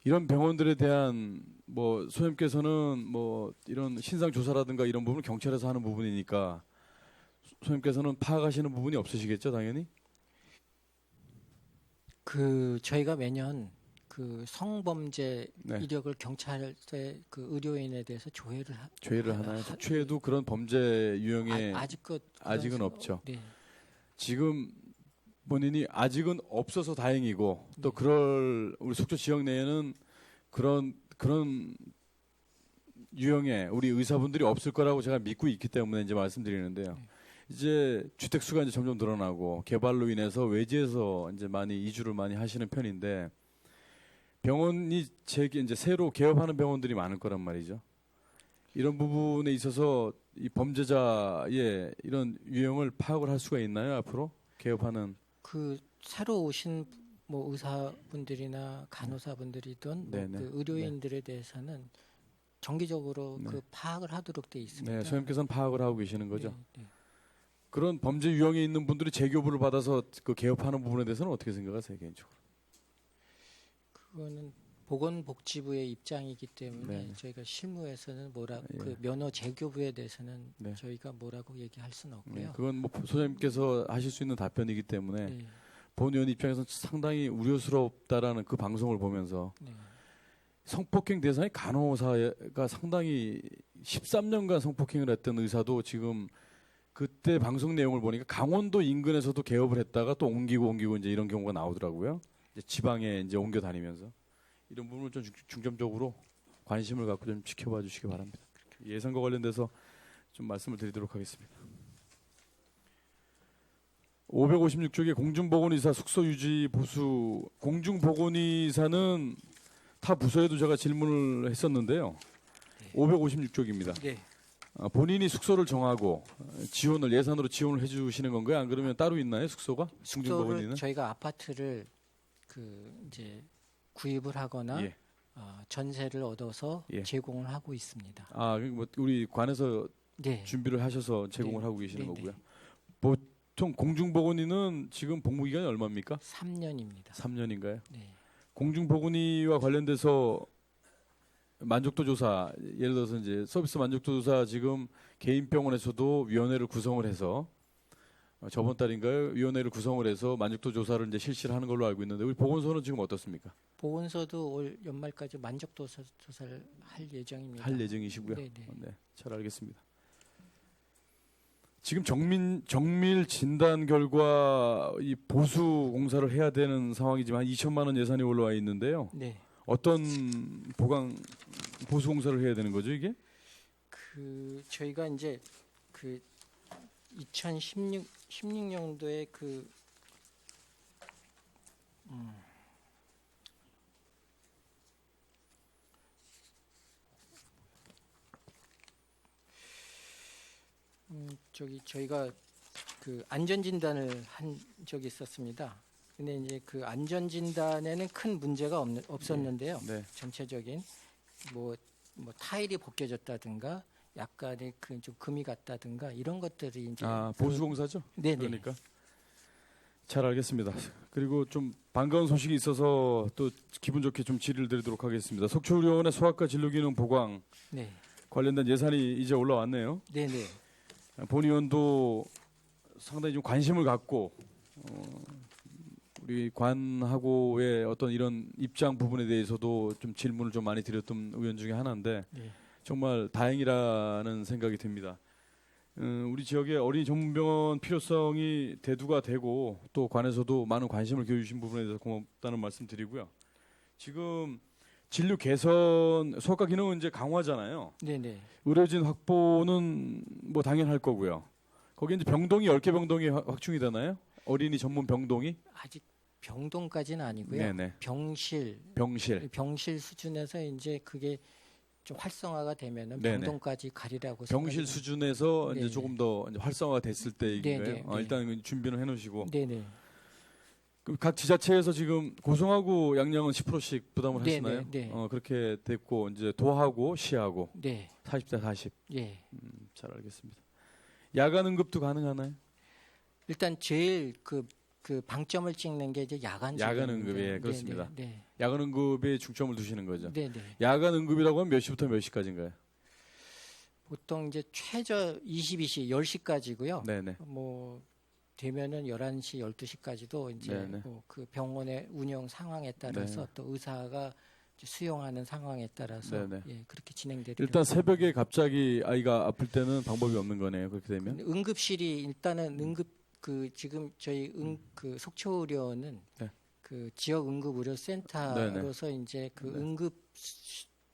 이런 병원들에 대한 뭐 소장님께서는 뭐 이런 신상 조사라든가 이런 부분은 경찰에서 하는 부분이니까 소장님께서는 파악하시는 부분이 없으시겠죠, 당연히? 저희가 매년 그 성범죄 네. 이력을 경찰에 그 의료인에 대해서 조회를 하나요? 속초에도 그런 범죄 유형의 아직은 아직은 없죠. 네. 지금 본인이 아직은 없어서 다행이고 또 그럴 우리 속초 지역 내에는 그런 유형의 우리 의사분들이 없을 거라고 제가 믿고 있기 때문에 이제 말씀드리는데요. 이제 주택 수가 이제 점점 늘어나고 개발로 인해서 외지에서 이제 많이 이주를 많이 하시는 편인데 병원이 이제 새로 개업하는 병원들이 많을 거란 말이죠. 이런 부분에 있어서 이 범죄자의 이런 유형을 파악을 할 수가 있나요? 앞으로 개업하는 그 새로 오신 뭐 의사분들이나 간호사분들이든 뭐 네네. 그 의료인들에 대해서는 정기적으로 네. 그 파악을 하도록 돼 있습니다. 네, 소장님께서는 파악을 하고 계시는 거죠. 네, 네. 그런 범죄 유형에 있는 분들이 재교부를 받아서 그 개업하는 부분에 대해서는 어떻게 생각하세요, 개인적으로? 그거는 보건복지부의 입장이기 때문에 네. 저희가 실무에서는 예. 그 면허 재교부에 대해서는 네. 저희가 뭐라고 얘기할 수는 네, 없고요. 그건 뭐 소장님께서 하실 수 있는 답변이기 때문에 네, 본 의원 입장에서는 상당히 우려스럽다라는 그 방송을 보면서 네. 성폭행 대상이 간호사가 상당히 13년간 성폭행을 했던 의사도 지금 그때 방송 내용을 보니까 강원도 인근에서도 개업을 했다가 또 옮기고 이제 이런 경우가 나오더라고요. 이제 지방에 이제 옮겨 다니면서 이런 부분을 좀 중점적으로 관심을 갖고 좀 지켜봐 주시기 바랍니다. 예산과 관련돼서 좀 말씀을 드리도록 하겠습니다. 556쪽에 공중보건의사 숙소 유지 보수 공중보건의사는 타 부서에도 제가 질문을 했었는데요. 556쪽입니다. 네. 본인이 숙소를 정하고 지원을 예산으로 지원을 해주시는 건가요? 안 그러면 따로 있나요? 숙소가? 숙소를 공중보건의는? 저희가 아파트를 그 이제 구입을 하거나 예. 전세를 얻어서 예. 제공을 하고 있습니다. 아, 뭐 우리 관에서 네. 준비를 하셔서 제공을 네. 하고 계시는 네, 거고요. 보통 공중보건의는 지금 복무 기간이 얼마입니까? 3년입니다. 3년인가요? 네. 공중보건의와 관련돼서 만족도 조사, 예를 들어서 이제 서비스 만족도 조사 지금 개인 병원에서도 위원회를 구성을 해서 저번 달인가요? 위원회를 구성을 해서 만족도 조사를 이제 실시를 하는 걸로 알고 있는데 우리 보건소는 지금 어떻습니까? 보건소도 올 연말까지 만족도 조사를 할 예정입니다. 할 예정이시고요. 네, 네. 네, 잘 알겠습니다. 지금 정밀 진단 결과 이 보수 공사를 해야 되는 상황이지만 2천만 원 예산이 올라와 있는데요. 네. 어떤 보수 공사를 해야 되는 거죠, 이게? 그 저희가 이제 그 16년도에 그 저희가 그 안전 진단을 한 적이 있었습니다. 근데 이제 그 안전 진단에는 큰 문제가 없었는데요. 네. 전체적인 뭐 타일이 벗겨졌다든가 약간의 그 좀 금이 갔다든가 이런 것들이 이제 보수 공사죠? 네네. 그러니까 잘 알겠습니다. 그리고 좀 반가운 소식이 있어서 또 기분 좋게 좀 질의를 드리도록 하겠습니다. 속초의료원의 소아과 진료기능 보강 네. 관련된 예산이 이제 올라왔네요. 네네. 본 의원도 상당히 좀 관심을 갖고 우리 관하고의 어떤 이런 입장 부분에 대해서도 좀 질문을 좀 많이 드렸던 의원 중에 하나인데 네. 정말 다행이라는 생각이 듭니다. 우리 지역의 어린이 전문병원 필요성이 대두가 되고 또 관에서도 많은 관심을 기울이신 부분에 대해서 고맙다는 말씀 드리고요. 지금 진료 개선, 소아과 기능은 이제 강화잖아요. 네네. 의료진 확보는 뭐 당연할 거고요. 거기 이제 병동이 10개 병동이 확충이 되나요? 어린이 전문 병동이? 아직 병동까지는 아니고요. 네네. 병실 수준에서 이제 그게 좀 활성화가 되면은 네네. 병동까지 가리라고 병실 수준에서 이제 네네. 조금 더 이제 활성화가 됐을 때 얘기인가요? 네네. 네. 일단 준비는 해놓으시고. 네네. 그럼 각 지자체에서 지금 고성하고 양양은 10%씩 부담을 네네, 하시나요? 네. 그렇게 됐고 이제 도하고 시하고 네. 40대 40. 예. 잘 알겠습니다. 야간 응급도 가능하나요? 일단 제일 그 방점을 찍는 게 이제 야간 응급이 예, 그렇습니다. 네. 야간 응급에 중점을 두시는 거죠. 네, 네. 야간 응급이라고 하면 몇 시부터 몇 시까지인가요? 보통 이제 최저 22시, 10시까지고요. 네네. 뭐 되면은 11시, 12시까지도 이제 네네. 뭐 그 병원의 운영 상황에 따라서 네네. 또 의사가 이제 수용하는 상황에 따라서 네네. 예, 그렇게 진행되리라. 일단 새벽에 갑자기 아이가 아플 때는 방법이 없는 거네요. 그렇게 되면. 응급실이 일단은 그 지금 저희 그 속초 의료는 네. 그 지역 응급 의료 센터로서 이제 그 네. 응급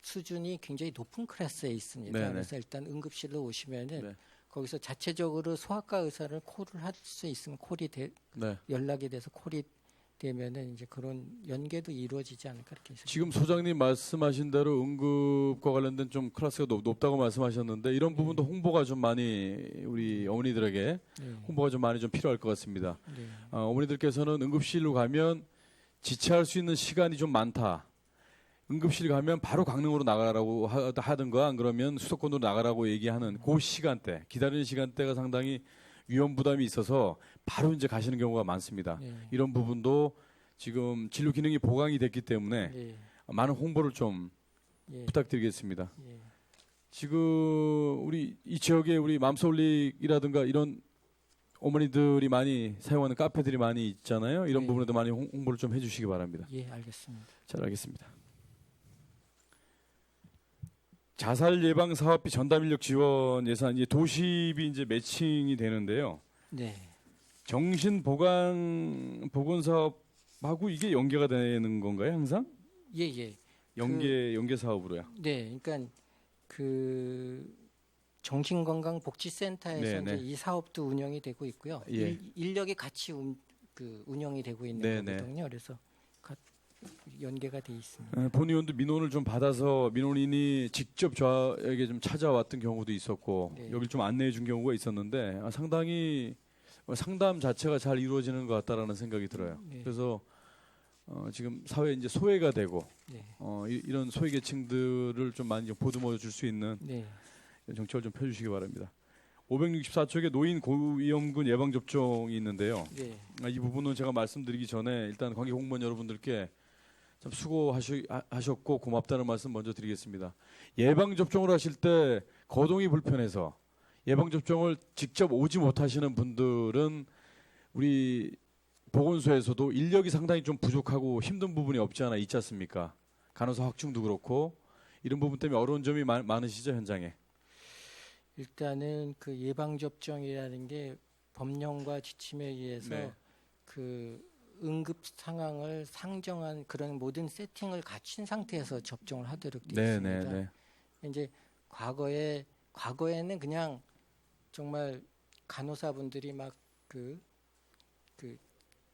수준이 굉장히 높은 클래스에 있습니다. 네네. 그래서 일단 응급실로 오시면은 네. 거기서 자체적으로 소아과 의사를 콜을 할 수 있으면 네. 연락이 돼서 콜이 되면은 이제 그런 연계도 이루어지지 않을까 이렇게 생각합니다. 지금 소장님 말씀하신 대로 응급과 관련된 좀 클래스가 높다고 말씀하셨는데 이런 부분도 홍보가 좀 많이 우리 어머니들에게 네. 홍보가 좀 많이 좀 필요할 것 같습니다. 네. 어머니들께서는 응급실로 가면 지체할 수 있는 시간이 좀 많다. 응급실 가면 바로 강릉으로 나가라고 하든가 안 그러면 수도권으로 나가라고 얘기하는 그 시간대, 기다리는 시간대가 상당히 위험 부담이 있어서 바로 이제 가시는 경우가 많습니다. 네. 이런 부분도 지금 진료 기능이 보강이 됐기 때문에 네. 많은 홍보를 좀 예. 부탁드리겠습니다. 예. 지금 우리 이 지역에 우리 맘솔릭이라든가 이런 어머니들이 많이 사용하는 카페들이 많이 있잖아요. 이런 네. 부분에도 많이 홍보를 좀 해주시기 바랍니다. 예, 알겠습니다. 잘 알겠습니다. 자살 예방 사업비 전담 인력 지원 예산이 도시비 이제 매칭이 되는데요. 네. 정신 보건 사업하고 이게 연계가 되는 건가요, 항상? 예, 예. 연계 사업으로요. 네, 그러니까 그 정신건강복지센터에서 네, 이제 네. 이 사업도 운영이 되고 있고요. 예. 인력이 같이 운영이 되고 있는 네, 네. 거거든요. 그래서 연계가 돼 있습니다. 본의원도 민원을 좀 받아서 민원인이 직접 저에게 좀 찾아왔던 경우도 있었고 네. 여길 좀 안내해 준 경우가 있었는데 상당히 상담 자체가 잘 이루어지는 것 같다라는 생각이 들어요. 네. 그래서 지금 사회에 이제 소외가 되고 네. 이런 소외계층들을 좀 많이 좀 보듬어 줄 수 있는 네. 정책을 좀 펴주시기 바랍니다. 564쪽에 노인 고위험군 예방 접종이 있는데요. 네. 이 부분은 제가 말씀드리기 전에 일단 관계 공무원 여러분들께 참 수고하셨고 고맙다는 말씀 먼저 드리겠습니다. 예방 접종을 하실 때 거동이 불편해서 예방 접종을 직접 오지 못하시는 분들은 우리 보건소에서도 인력이 상당히 좀 부족하고 힘든 부분이 없지 않아 있지 않습니까? 간호사 확충도 그렇고 이런 부분 때문에 어려운 점이 많으시죠, 현장에? 일단은 그 예방 접종이라는 게 법령과 지침에 의해서 네. 그 응급 상황을 상정한 그런 모든 세팅을 갖춘 상태에서 접종을 하도록 되어 있습니다. 네. 이제 과거에는 그냥 정말 간호사분들이 막 그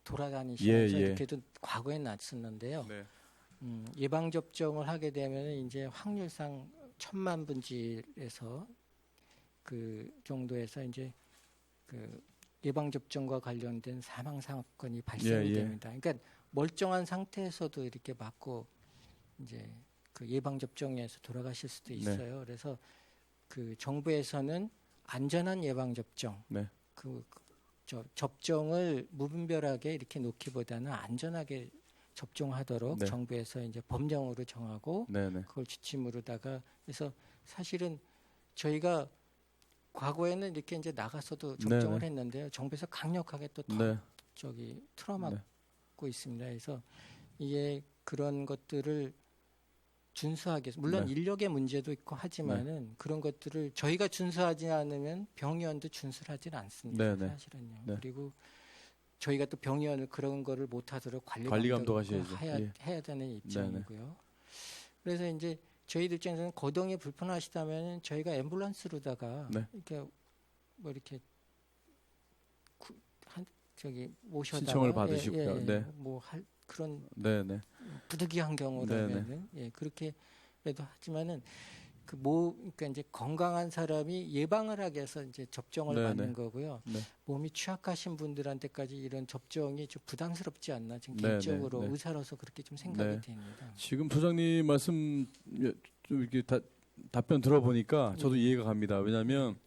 돌아다니시면서 예. 이렇게도 과거에 났었는데요. 네. 예방 접종을 하게 되면 이제 확률상 1000만 분지에서 그 정도에서 이제 그 예방 접종과 관련된 사망 사건이 발생이 예. 됩니다. 그러니까 멀쩡한 상태에서도 이렇게 맞고 이제 그 예방 접종에서 돌아가실 수도 있어요. 그래서 그 정부에서는 안전한 예방 접종, 네. 접종을 무분별하게 이렇게 놓기보다는 안전하게 접종하도록 네. 정부에서 이제 법령으로 정하고 네. 그걸 지침으로다가 해서 사실은 저희가 과거에는 이렇게 이제 나가서도 접종을 했는데요. 정부에서 강력하게 또 네. 틀어막고 있습니다. 그래서 이게 그런 것들을 준수하게 물론 네. 인력의 문제도 있고 하지만은 그런 것들을 저희가 준수하지 않으면 병의원도 준수를 하지는 않습니다. 네. 사실은요. 네. 그리고 저희가 또 병의원을 그런 거를 못하도록 관리 감독하셔야죠. 해야 되는 입장이고요. 그래서 이제 저희들 입장에서는 거동이 불편하시다면 저희가 앰뷸런스로다가 네. 이렇게 뭐 이렇게 모셔다가 신청을 받으시고요. 네. 뭐 할 그런 네. 부득이한 경우라면은 그렇게 해도 하지만은 그러니까 이제 건강한 사람이 예방을 하기 위해서 이제 접종을 받는 거고요. 네. 몸이 취약하신 분들한테까지 이런 접종이 좀 부담스럽지 않나 지금 네, 개인적으로 네, 네. 의사로서 그렇게 좀 생각이 네. 됩니다. 지금 소장님 말씀 좀 이렇게 답변 들어보니까 저도 이해가 갑니다. 왜냐하면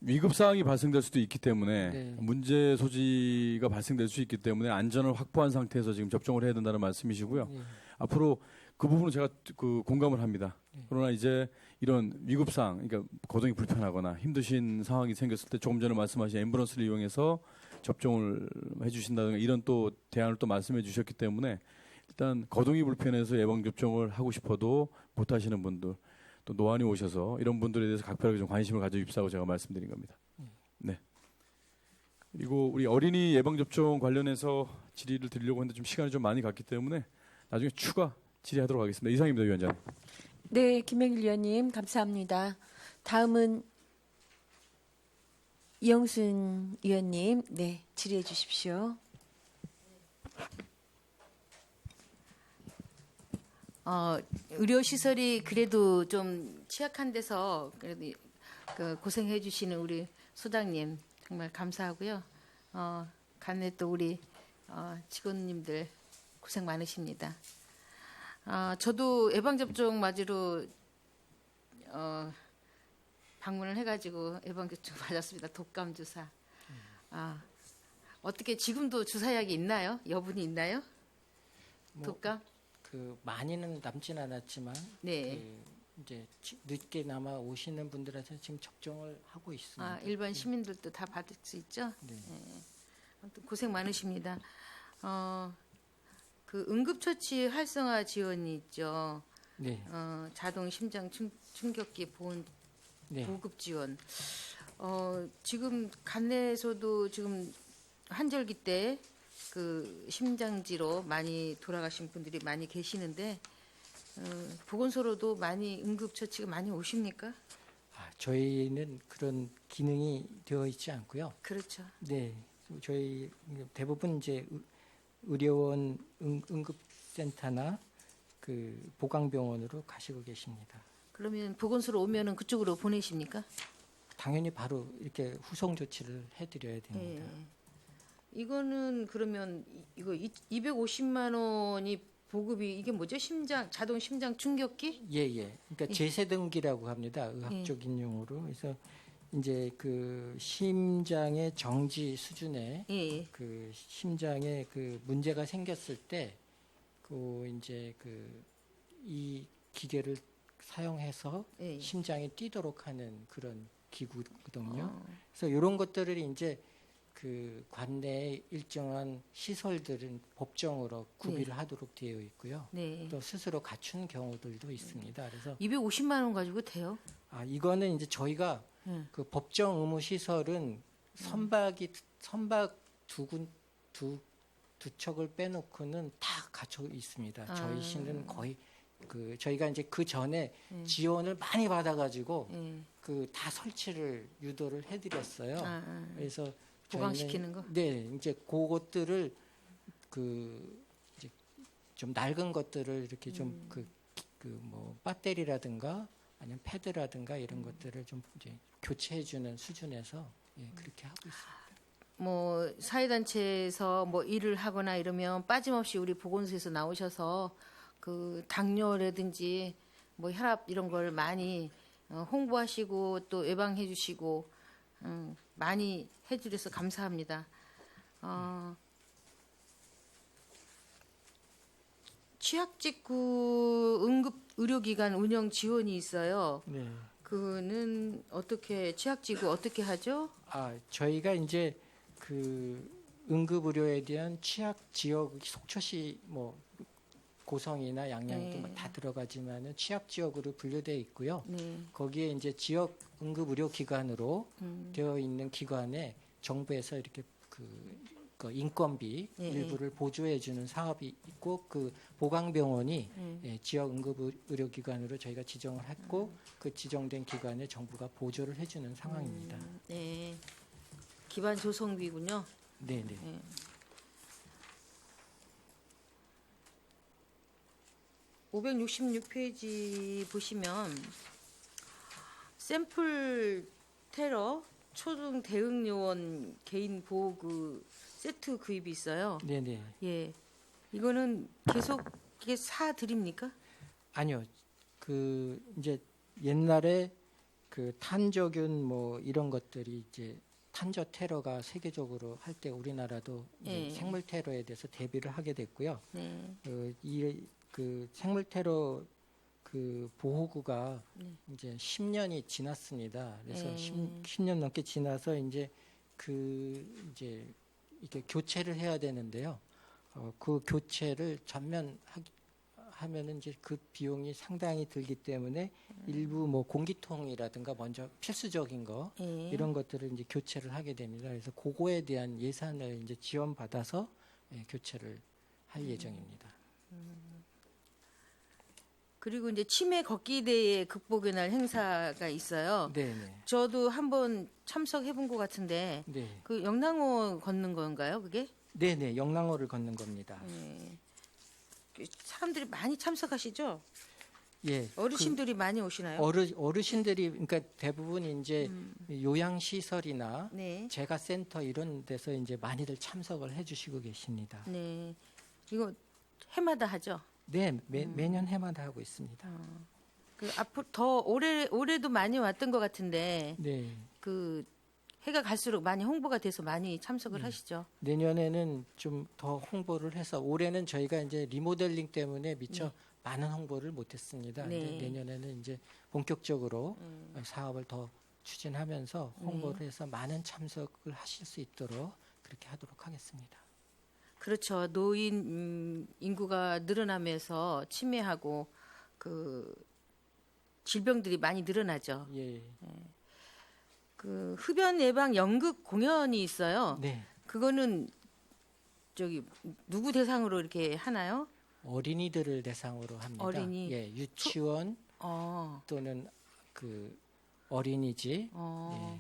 위급 사항이 발생될 수도 있기 때문에 네. 문제 소지가 발생될 수 있기 때문에 안전을 확보한 상태에서 지금 접종을 해야 된다는 말씀이시고요. 예. 앞으로 그 부분은 제가 공감을 합니다. 네. 그러나 이제 이런 위급 사항, 그러니까 거동이 불편하거나 힘드신 상황이 생겼을 때 조금 전에 말씀하신 앰뷸런스를 이용해서 접종을 해주신다든가 이런 또 대안을 또 말씀해 주셨기 때문에 일단 거동이 불편해서 예방 접종을 하고 싶어도 못 하시는 분들 또 노안이 오셔서 이런 분들에 대해서 각별하게 좀 관심을 가져주십사고 제가 말씀드린 겁니다. 네. 그리고 우리 어린이 예방 접종 관련해서 질의를 드리려고 했는데 좀 시간이 좀 많이 갔기 때문에 나중에 추가 질의하도록 하겠습니다. 이상입니다, 위원장님. 네, 김영일 위원님 감사합니다. 다음은 이영순 위원님, 네, 질의해 주십시오. 의료 시설이 그래도 좀 취약한 데서 그래도 그 고생해 주시는 우리 소장님 정말 감사하고요. 간에 또 우리 직원님들 고생 많으십니다. 저도 예방접종 맞으러 방문을 해가지고 예방접종 맞았습니다. 독감 주사. 어떻게 지금도 주사약이 있나요? 여분이 있나요? 뭐, 독감? 그 많이는 남진 않았지만 네. 이제 늦게나마 오시는 분들한테 지금 접종을 하고 있습니다. 일반 시민들도 다 받을 수 있죠? 네. 아무튼 고생 많으십니다. 그 응급처치 활성화 지원이 있죠. 네. 자동 심장 충격기 보온 네. 보급 지원. 지금 관내에서도 지금 한절기 때 그 심장지로 많이 돌아가신 분들이 많이 계시는데 보건소로도 많이 응급처치가 많이 오십니까? 저희는 그런 기능이 되어 있지 않고요. 그렇죠. 네, 저희 대부분 이제 의료원 응급센터나 그 보강병원으로 가시고 계십니다. 그러면 보건소로 오면은 그쪽으로 보내십니까? 당연히 바로 이렇게 후송 조치를 해드려야 됩니다. 이거는 그러면 이거 250만 원이 보급이 이게 뭐죠? 자동 심장 충격기? 예. 그러니까 제세등기라고 합니다. 의학적인 용어로. 그래서 이제 그 심장의 정지 수준에 예. 그 심장에 그 문제가 생겼을 때 그 이제 그 이 기계를 사용해서 예. 심장이 뛰도록 하는 그런 기구거든요. 그래서 이런 것들을 이제 그 관내에 일정한 시설들은 법정으로 구비를 하도록 되어 있고요. 네. 또 스스로 갖춘 경우들도 있습니다. 그래서 250만 원 가지고 돼요? 이거는 이제 저희가 그 법정 의무 시설은 선박 두 척을 빼놓고는 다 갖춰 있습니다. 저희 시는 거의 그 저희가 이제 그 전에 지원을 많이 받아가지고 그 다 설치를 유도를 해드렸어요. 그래서 보강시키는 거? 네, 이제 그것들을 그 이제 좀 낡은 것들을 이렇게 좀 그 뭐 배터리라든가 아니면 패드라든가 이런 것들을 좀 이제 교체해주는 수준에서 그렇게 하고 있습니다. 뭐 사회단체에서 뭐 일을 하거나 이러면 빠짐없이 우리 보건소에서 나오셔서 그 당뇨라든지 뭐 혈압 이런 걸 많이 홍보하시고 또 예방해 주시고 많이 해주셔서 감사합니다. 취약직구 응급 의료기관 운영 지원이 있어요. 네. 그는 어떻게 취약직구 어떻게 하죠? 저희가 이제 그 응급 의료에 대한 취약 지역 속초시 뭐 고성이나 양양도 다 들어가지만은 취약 지역으로 분류되어 있고요. 네. 거기에 이제 지역 응급 의료 기관으로 되어 있는 기관에 정부에서 이렇게 그 인건비 일부를 보조해 주는 사업이 있고 그 보강병원이 지역 응급 의료 기관으로 저희가 지정을 했고 그 지정된 기관에 정부가 보조를 해 주는 상황입니다. 네. 기반 조성비군요. 네. 566페이지 보시면 샘플 테러 초등 대응 요원 개인 보호 그 세트 구입이 있어요. 네네. 예. 이거는 계속 이게 사 드립니까? 아니요. 그 이제 옛날에 그 탄저균 뭐 이런 것들이 이제 탄저 테러가 세계적으로 할 때 우리나라도 이제 생물 테러에 대해서 대비를 하게 됐고요. 네. 그 생물 테러 그 보호구가 이제 10년이 지났습니다. 그래서 10년 넘게 지나서 이제 이제 이게 교체를 해야 되는데요. 그 교체를 전면 하면은 이제 그 비용이 상당히 들기 때문에 일부 뭐 공기통이라든가 먼저 필수적인 거 예. 이런 것들을 이제 교체를 하게 됩니다. 그래서 그거에 대한 예산을 이제 지원받아서 교체를 할 예정입니다. 그리고 이제 치매 걷기 대회 극복의 날 행사가 있어요. 네네. 저도 한번 참석해 본 것 같은데 네. 그 영랑호 걷는 건가요, 그게? 네네. 영랑호를 걷는 겁니다. 예. 그 사람들이 많이 참석하시죠? 예. 어르신들이 많이 오시나요? 어르신들이 그러니까 대부분 이제 요양 시설이나 네. 재가센터 이런 데서 이제 많이들 참석을 해주시고 계십니다. 네. 이거 해마다 하죠. 네, 매년 해마다 하고 있습니다. 그 앞으로 더 올해도 많이 왔던 것 같은데 네, 그 해가 갈수록 많이 홍보가 돼서 많이 참석을 하시죠. 내년에는 좀 더 홍보를 해서 올해는 저희가 이제 리모델링 때문에 미처 많은 홍보를 못했습니다. 네. 근데 내년에는 이제 본격적으로 사업을 더 추진하면서 홍보를 해서 많은 참석을 하실 수 있도록 그렇게 하도록 하겠습니다. 그렇죠. 노인 인구가 늘어나면서 치매하고 그 질병들이 많이 늘어나죠. 예, 그 흡연 예방 연극 공연이 있어요. 네, 그거는 저기 누구 대상으로 이렇게 하나요? 어린이들을 대상으로 합니다. 어린이. 예, 유치원 어. 또는 그 어린이집 어.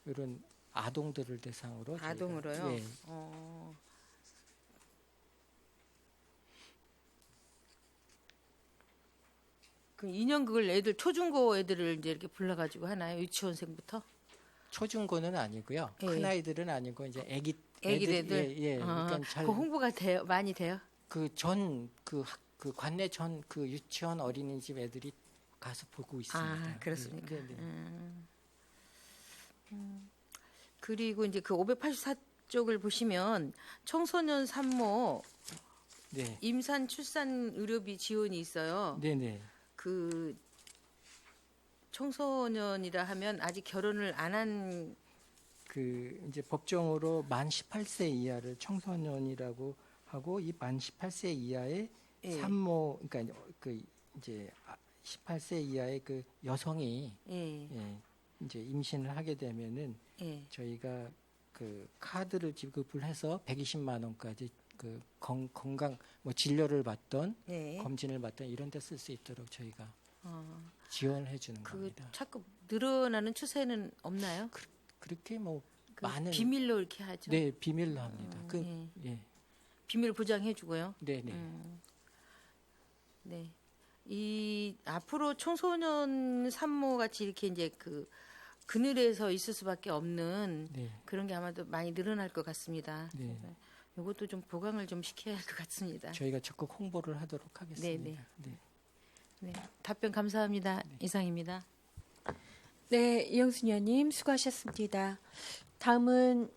예, 이런 아동들을 대상으로 저희가, 아동으로요? 예, 어. 그 인형극을 애들 초중고 애들을 이제 이렇게 불러가지고 하나요? 유치원생부터? 초중고는 아니고요. 예. 큰 아이들은 아니고 이제 애기들. 예, 예. 그러니까 잘 그 홍보가 돼요? 많이 돼요? 그 관내 전 그 유치원 어린이집 애들이 가서 보고 있습니다. 아, 그렇습니까? 예, 네, 네. 그리고 이제 그 584쪽을 보시면 청소년 산모 네. 임산 출산 의료비 지원이 있어요. 네, 네. 그 청소년이라 하면 아직 결혼을 안 한 그 이제 법정으로 만 18세 이하를 청소년이라고 하고 이 만 18세 이하의 예. 산모 그러니까 그 이제 18세 이하의 그 여성이 예. 예, 이제 임신을 하게 되면은 예. 저희가 그 카드를 지급을 해서 120만 원까지 그 건강 뭐 진료를 받던 예. 검진을 받던 이런 데 쓸 수 있도록 저희가 어, 지원을 해주는 그 겁니다. 자꾸 늘어나는 추세는 없나요? 그렇게 뭐 그 많은 비밀로 이렇게 하죠. 네 비밀로 합니다. 그 예. 예, 비밀 보장해 주고요. 네, 네, 네. 이 앞으로 청소년 산모 같이 이렇게 이제 그 그늘에서 있을 수밖에 없는 네, 그런 게 아마도 많이 늘어날 것 같습니다. 네. 이것도 좀 보강을 좀 시켜야 할 것 같습니다. 저희가 적극 홍보를 하도록 하겠습니다. 네. 네. 답변 감사합니다. 이상입니다. 네, 이영순 의원님 수고하셨습니다. 다음은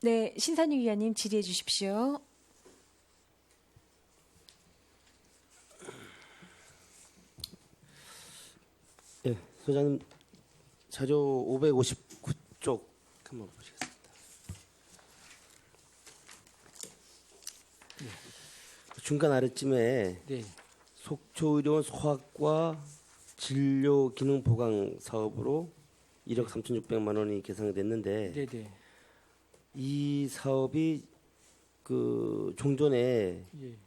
네, 신산유 의원님 질의해 주십시오. 예, 소장님 자료 559쪽 한번 보시겠습니다. 중간 아래쯤에 네, 속초의료원 소아과 진료 기능 보강 사업으로 1억 3,600만 원이 계산됐는데 네, 네, 이 사업이 그 종전에 예,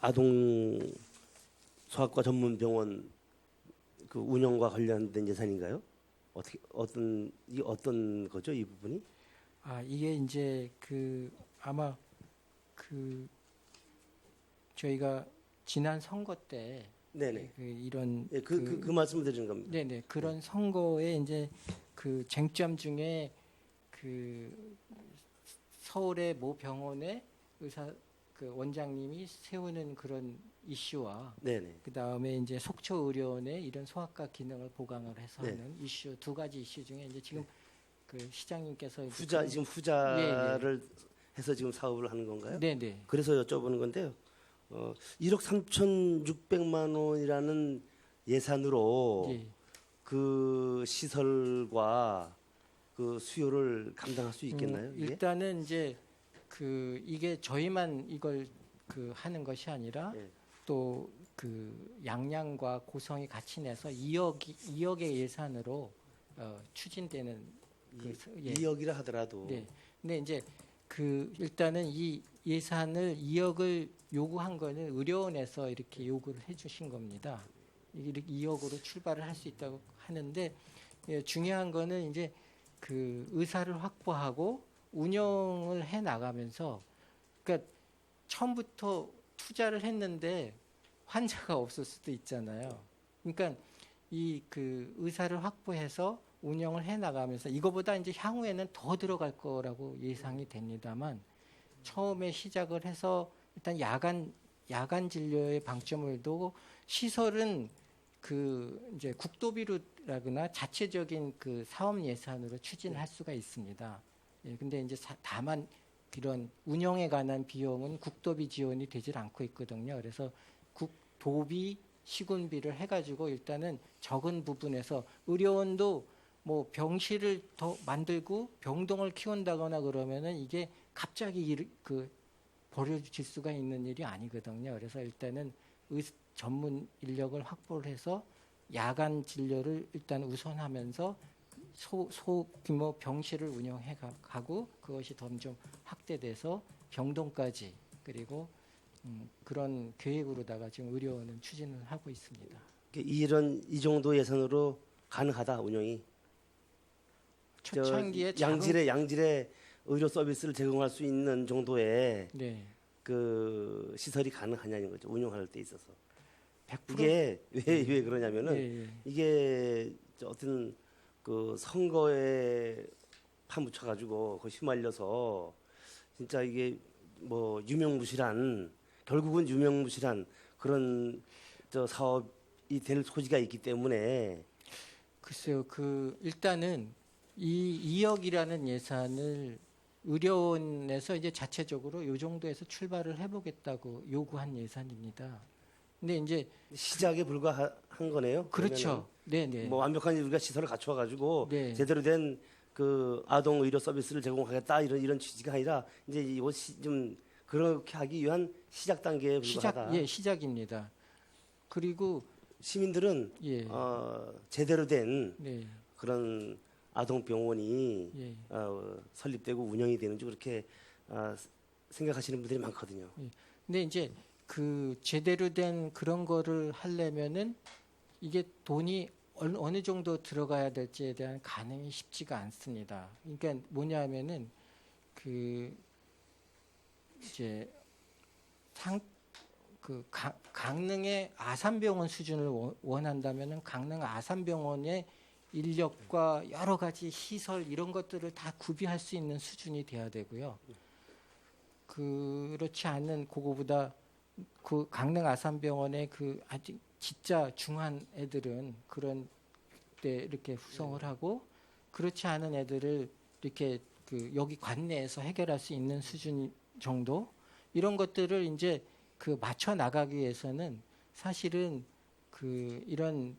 아동 소아과 전문 병원 그 운영과 관련된 예산인가요? 어떤 거죠, 이 부분이? 아 이게 이제 그 아마 그 저희가 지난 선거 때 네네. 그 이런 예, 그 말씀을 드리는 겁니다. 네네 그런 선거에 이제 그 쟁점 중에 그 서울의 모 병원의 의사 그 원장님이 세우는 그런 이슈와 네네. 그 다음에 이제 속초의료원의 이런 소아과 기능을 보강을 해서 네. 하는 이슈 두 가지 이슈 중에 이제 지금 그 시장님께서 이제 지금 후자를 해서 지금 사업을 하는 건가요? 네네 그래서 여쭤보는 건데요. 1억 3,600만 원이라는 예산으로 예. 그 시설과 그 수요를 감당할 수 있겠나요? 이게? 일단은 이제 이게 저희만 이걸 하는 것이 아니라 예. 또 양양과 고성이 같이 내서 2억의 예산으로 추진되는 예. 2억이라 하더라도 네. 근데 이제 일단은 이 예산을 2억을 요구한 거는 의료원에서 이렇게 요구를 해주신 겁니다. 이게 2억으로 출발을 할 수 있다고 하는데 예, 중요한 거는 이제 의사를 확보하고 운영을 해 나가면서 그러니까 처음부터 투자를 했는데 환자가 없을 수도 있잖아요. 그러니까 의사를 확보해서 운영을 해 나가면서 이거보다 이제 향후에는 더 들어갈 거라고 예상이 됩니다만 처음에 시작을 해서 일단 야간 진료에 방점을 두고 시설은 이제 국도비로라거나 자체적인 사업 예산으로 추진할 수가 있습니다. 예, 근데 이제 다만 이런 운영에 관한 비용은 국도비 지원이 되질 않고 있거든요. 그래서 국도비 시군비를 해가지고 일단은 적은 부분에서 의료원도 뭐 병실을 더 만들고 병동을 키운다거나 그러면은 이게 갑자기 벌어질 수가 있는 일이 아니거든요. 그래서 일단은 전문 인력을 확보를 해서 야간 진료를 일단 우선하면서 소규모 병실을 운영해 가고 그것이 점점 확대돼서 병동까지 그리고 그런 계획으로다가 지금 의료원은 추진을 하고 있습니다. 이 정도 예산으로 가능하다 운영이. 초창기에 양질의 의료 서비스를 제공할 수 있는 정도의 네, 시설이 가능하냐는 거죠. 운영할 때 있어서. 100% 이게 왜 그러냐면은 예, 예. 이게 어떤 선거에 파묻혀 가지고 그 휘말려서 진짜 이게 뭐 결국은 유명무실한 그런 사업이 될 소지가 있기 때문에 글쎄요, 일단은 이 2억이라는 예산을 의료원에서 이제 자체적으로 이 정도에서 출발을 해보겠다고 요구한 예산입니다. 근데 이제 시작에 불과한 거네요. 그렇죠. 네, 네. 뭐 완벽한 우리가 시설을 갖춰 가지고 네. 제대로 된 아동 의료 서비스를 제공하겠다 이런 취지가 아니라 이제 이것이 좀 그렇게 하기 위한 시작 단계에 불과하다. 시작입니다. 그리고 시민들은 예, 제대로 된 네, 그런 아동 병원이 예. 설립되고 운영이 되는지 그렇게 생각하시는 분들이 많거든요. 근데 이제 제대로 된 그런 거를 하려면은 이게 돈이 어느 정도 들어가야 될지에 대한 가늠이 쉽지가 않습니다. 그러니까 뭐냐면은 이제 강릉의 아산병원 수준을 원한다면은 강릉 아산병원의 인력과 여러 가지 시설 이런 것들을 다 구비할 수 있는 수준이 돼야 되고요. 그렇지 않은 그거보다 강릉 아산병원의 아직 진짜 중한 애들은 그런 때 이렇게 구성을 하고 그렇지 않은 애들을 이렇게 여기 관내에서 해결할 수 있는 수준 정도 이런 것들을 이제 맞춰 나가기 위해서는 사실은 이런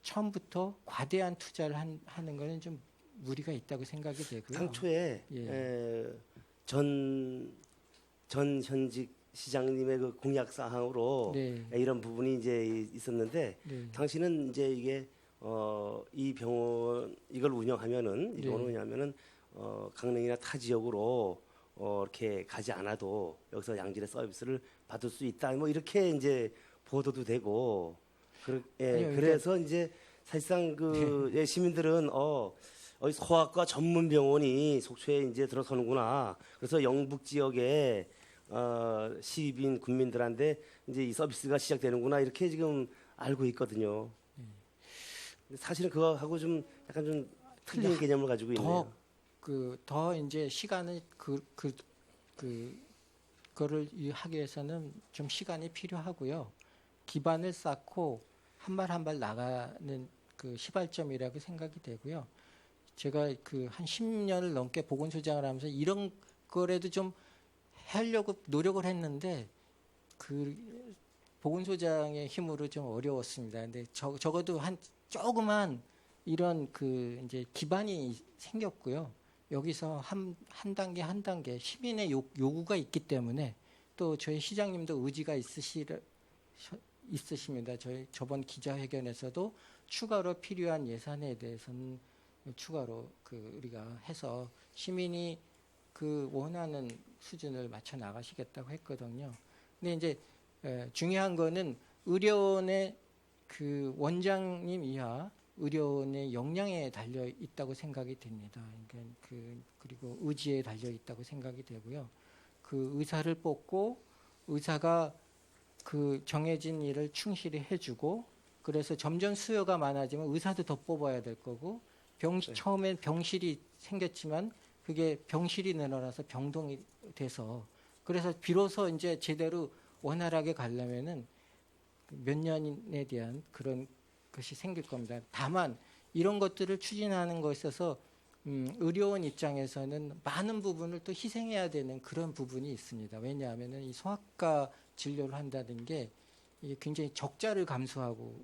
처음부터 과대한 투자를 하는 거는 좀 무리가 있다고 생각이 되고요. 당초에 전 현직 시장님의 공약 사항으로 네. 이런 부분이 이제 있었는데 네. 당신은 이제 이게 이 병원 이걸 운영하면은 이 네. 병원을 운영하면은 강릉이나 타 지역으로 이렇게 가지 않아도 여기서 양질의 서비스를 받을 수 있다. 뭐 이렇게 이제 보도도 되고 아니요, 그래서 이제 사실상 시민들은 소아과 전문 병원이 속초에 이제 들어서는구나. 그래서 영북 지역에 시민 군민들한테 이제 이 서비스가 시작되는구나 이렇게 지금 알고 있거든요. 사실은 그거하고 좀 약간 좀 틀린 개념을 가지고 있네요. 더 이제 시간을 그거를 하기 위해서는 좀 시간이 필요하고요. 기반을 쌓고 한 발 한 발 나가는 시발점이라고 생각이 되고요. 제가 한 10년을 넘게 보건소장을 하면서 이런 거라도 좀 하려고 노력을 했는데 보건소장의 힘으로 좀 어려웠습니다. 근데 적어도 한 조그만 이런 이제 기반이 생겼고요. 여기서 한 단계 한 단계 시민의 요구가 있기 때문에 또 저희 시장님도 의지가 있으십니다. 저번 기자회견에서도 추가로 필요한 예산에 대해서는 추가로 우리가 해서 시민이 원하는 수준을 맞춰 나가시겠다고 했거든요. 근데 이제 중요한 거는 의료원의 원장님 이하 의료원의 역량에 달려 있다고 생각이 됩니다. 그러니까 그리고 의지에 달려 있다고 생각이 되고요. 의사를 뽑고 의사가 정해진 일을 충실히 해주고 그래서 점점 수요가 많아지면 의사도 더 뽑아야 될 거고 처음엔 병실이 생겼지만 그게 병실이 늘어나서 병동이 돼서 그래서 비로소 이제 제대로 원활하게 가려면은 몇 년에 대한 그런 것이 생길 겁니다. 다만 이런 것들을 추진하는 것에 있어서 의료원 입장에서는 많은 부분을 또 희생해야 되는 그런 부분이 있습니다. 왜냐하면은 이 소아과 진료를 한다는 게 이게 굉장히 적자를 감수하고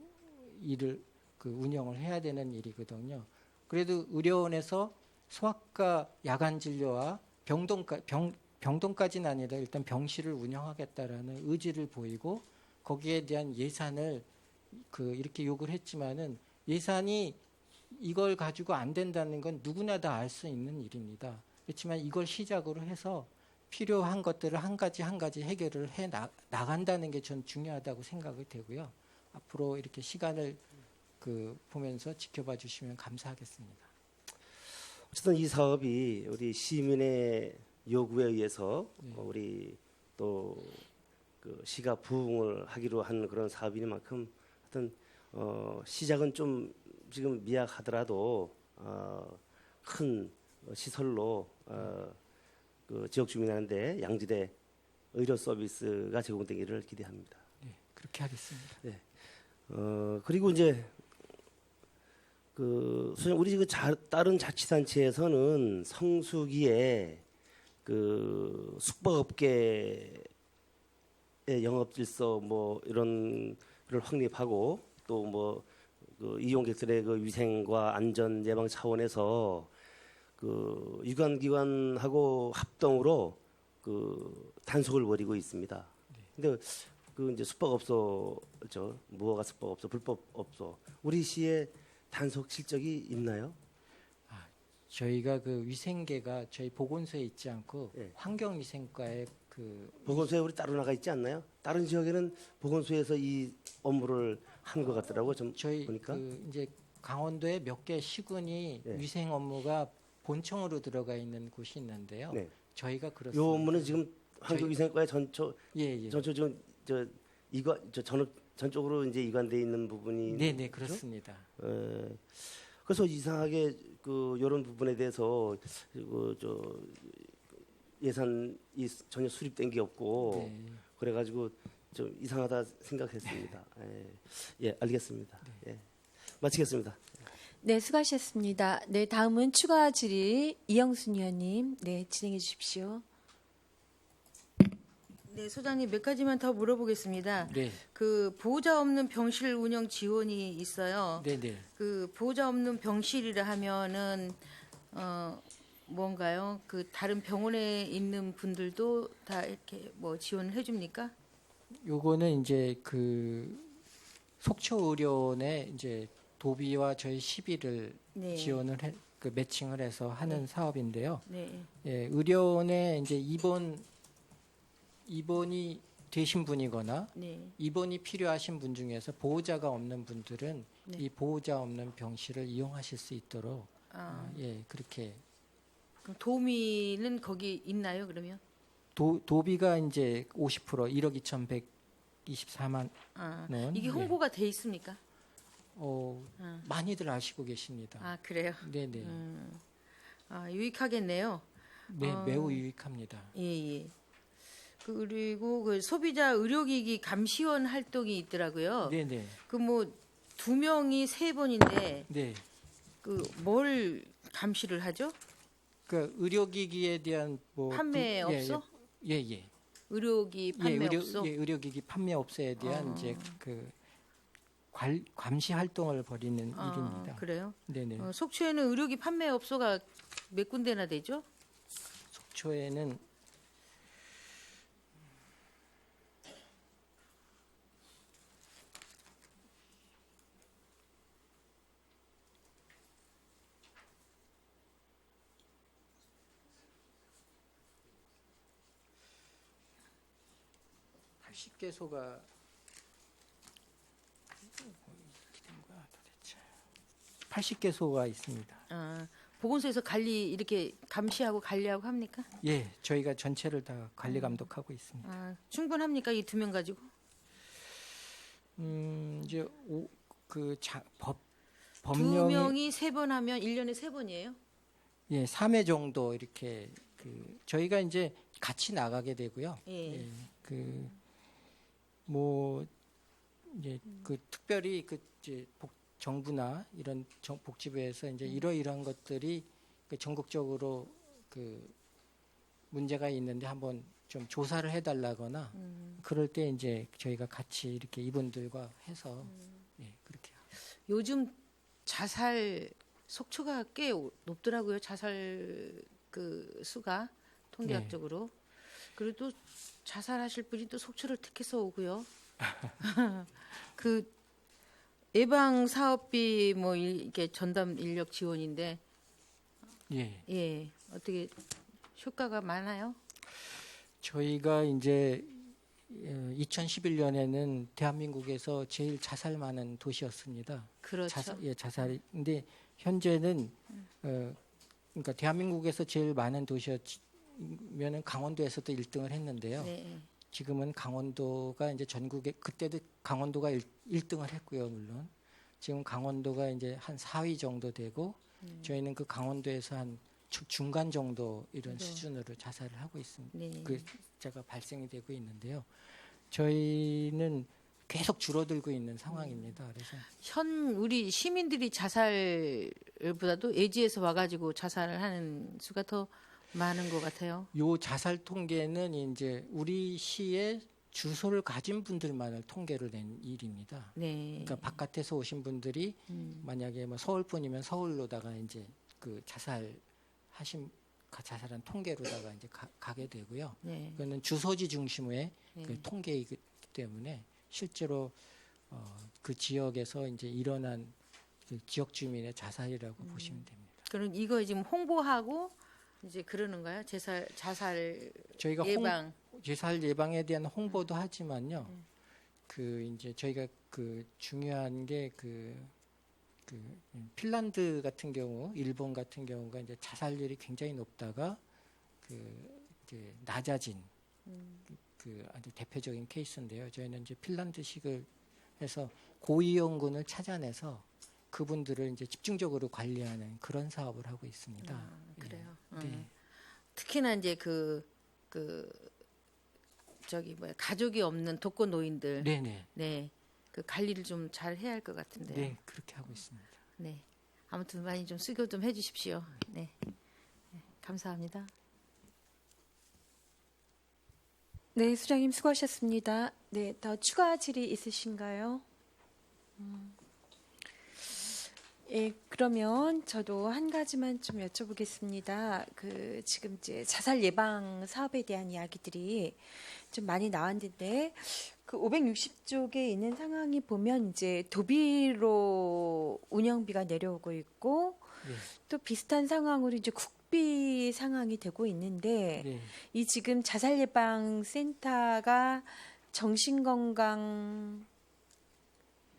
일을 운영을 해야 되는 일이거든요. 그래도 의료원에서 소아과 야간 진료와 병동까지는 아니라 일단 병실을 운영하겠다라는 의지를 보이고 거기에 대한 예산을 이렇게 요구를 했지만은 예산이 이걸 가지고 안 된다는 건 누구나 다 알 수 있는 일입니다. 그렇지만 이걸 시작으로 해서 필요한 것들을 한 가지 해결을 해 나간다는 게 전 중요하다고 생각이 되고요. 앞으로 이렇게 시간을 보면서 지켜봐 주시면 감사하겠습니다. 어쨌든 이 사업이 우리 시민의 요구에 의해서 우리 또 시가 부응을 하기로 한 그런 사업이니만큼 하여튼 시작은 좀 지금 미약하더라도 큰 시설로 지역 주민한테 양질의 의료 서비스가 제공되기를 기대합니다. 네, 그렇게 하겠습니다. 네. 그리고 이제 소장 우리 다른 자치단체에서는 성수기에 숙박업계의 영업질서 이런 걸 확립하고 또 이용객들의 위생과 안전 예방 차원에서 유관기관하고 합동으로 단속을 벌이고 있습니다. 근데 이제 숙박업소죠. 무허가 숙박업소, 불법업소. 우리 시에 단속 실적이 있나요? 저희가 위생계가 저희 보건소에 있지 않고 네. 환경위생과에 보건소에 우리 따로 나가 있지 않나요? 다른 지역에는 보건소에서 이 업무를 한 것 같더라고요. 좀 저희 보니까. 이제 강원도에 몇 개 시군이 네. 위생 업무가 본청으로 들어가 있는 곳이 있는데요. 네. 저희가 그렇습니다. 요 업무는 지금 환경위생과의 전처 예. 지금 전적으로 이제 이관돼 있는 부분이. 네, 그렇습니다. 그래서 이상하게 이런 부분에 대해서 예산이 전혀 수립된 게 없고 네. 그래가지고 좀 이상하다 생각했습니다. 예, 알겠습니다. 예, 마치겠습니다. 네, 수고하셨습니다. 네, 다음은 추가 질의 이영순 의원님, 네, 진행해 주십시오. 네, 소장님 몇 가지만 더 물어보겠습니다. 네. 보호자 없는 병실 운영 지원이 있어요. 네. 보호자 없는 병실이라 하면은 뭔가요? 다른 병원에 있는 분들도 다 이렇게 지원을 해줍니까? 요거는 이제 속초의료원에 이제 도비와 저희 시비를 네. 지원을 매칭을 해서 하는 사업인데요. 네. 예, 의료원에 이제 입원이 되신 분이거나 네. 입원이 필요하신 분 중에서 보호자가 없는 분들은 네. 이 보호자 없는 병실을 이용하실 수 있도록 그렇게 그럼 도우미는 거기 있나요? 그러면? 도비가 이제 50% 1억 2,124만 원. 이게 홍보가 돼 있습니까? 많이들 아시고 계십니다. 그래요? 네네. 유익하겠네요. 네, 매우 유익합니다. 예. 그리고 소비자 의료기기 감시원 활동이 있더라고요. 네네. 2명이 3번인데 네. 뭘 감시를 하죠? 의료기기에 대한 판매업소? 예. 의료기 판매업소? 의료기기 판매업소에 대한 이제 감시 활동을 벌이는 일입니다. 그래요? 네네. 속초에는 의료기 판매업소가 몇 군데나 되죠? 속초에는 (80개소가) 80개소가 있습니다. 아, 보건소에서 관리 이렇게 감시하고 관리하고 합니까? 예, 저희가 전체를 다 관리 감독하고 있습니다. 아, 충분합니까? 이 2명 가지고? 이제 법 두 법령이 명이 3번 하면 1년에 3번이에요? 예, 3회 정도 이렇게 저희가 이제 같이 나가게 되고요. 예. 뭐 이제 특별히 이제 정부나 이런 복지부에서 이제 이러이러한 것들이 전국적으로 문제가 있는데 한번 좀 조사를 해달라거나 그럴 때 이제 저희가 같이 이렇게 이분들과 해서 예, 그렇게 하고. 요즘 자살 속초가 꽤 높더라고요. 자살 수가 통계학적으로. 그리고 또 자살하실 분이 또 속초를 택해서 오고요. 그 예방 사업비 뭐 이게 전담 인력 지원인데 예. 예 어떻게 효과가 많아요? 저희가 이제 2011년에는 대한민국에서 제일 자살 많은 도시였습니다. 그렇죠. 자살인데 현재는 그러니까 대한민국에서 제일 많은 도시였면은 강원도에서도 1등을 했는데요. 네. 지금은 강원도가 이제 전국에 그때도 강원도가 1등을 했고요, 물론. 지금 강원도가 이제 한 4위 정도 되고 저희는 그 강원도에서 한 중간 정도 이런 네. 수준으로 자살을 하고 있습니다. 네. 그 숫자가 발생이 되고 있는데요. 저희는 계속 줄어들고 있는 상황입니다. 그래서 우리 시민들이 자살보다도 예지에서 와가지고 자살을 하는 수가 더 많은 것 같아요. 요 자살 통계는 이제 우리 시에 주소를 가진 분들만을 통계를 낸 일입니다. 네. 그러니까 바깥에서 오신 분들이 만약에 뭐 서울뿐이면 서울로다가 이제 자살한 통계로다가 이제 가게 되고요. 네. 그거는 주소지 중심의 네. 통계이기 때문에 실제로 그 지역에서 이제 일어난 지역 주민의 자살이라고 보시면 됩니다. 그럼 이거 지금 홍보하고 이제 그러는가요? 자살 저희가 예방. 자살 예방에 대한 홍보도 하지만요. 이제 저희가 중요한 게 핀란드 같은 경우, 일본 같은 경우가 이제 자살률이 굉장히 높다가 이제 낮아진 아주 대표적인 케이스인데요. 저희는 이제 핀란드식을 해서 고위험군을 찾아내서 그분들을 이제 집중적으로 관리하는 그런 사업을 하고 있습니다. 그래요. 네. 특히나 이제 가족이 없는 독거 노인들, 네네. 네, 그 관리를 좀 잘 해야 할 것 같은데요. 네, 그렇게 하고 있습니다. 네. 아무튼 많이 좀 수고 좀 해주십시오. 네. 네, 감사합니다. 네, 수장님 수고하셨습니다. 네, 더 추가 질의 있으신가요? 예, 그러면 저도 한 가지만 좀 여쭤보겠습니다. 지금 이제 자살 예방 사업에 대한 이야기들이 좀 많이 나왔는데, 560쪽에 있는 상황이 보면 이제 도비로 운영비가 내려오고 있고, 네. 또 비슷한 상황으로 이제 국비 상황이 되고 있는데, 네. 이 지금 자살 예방 센터가 정신건강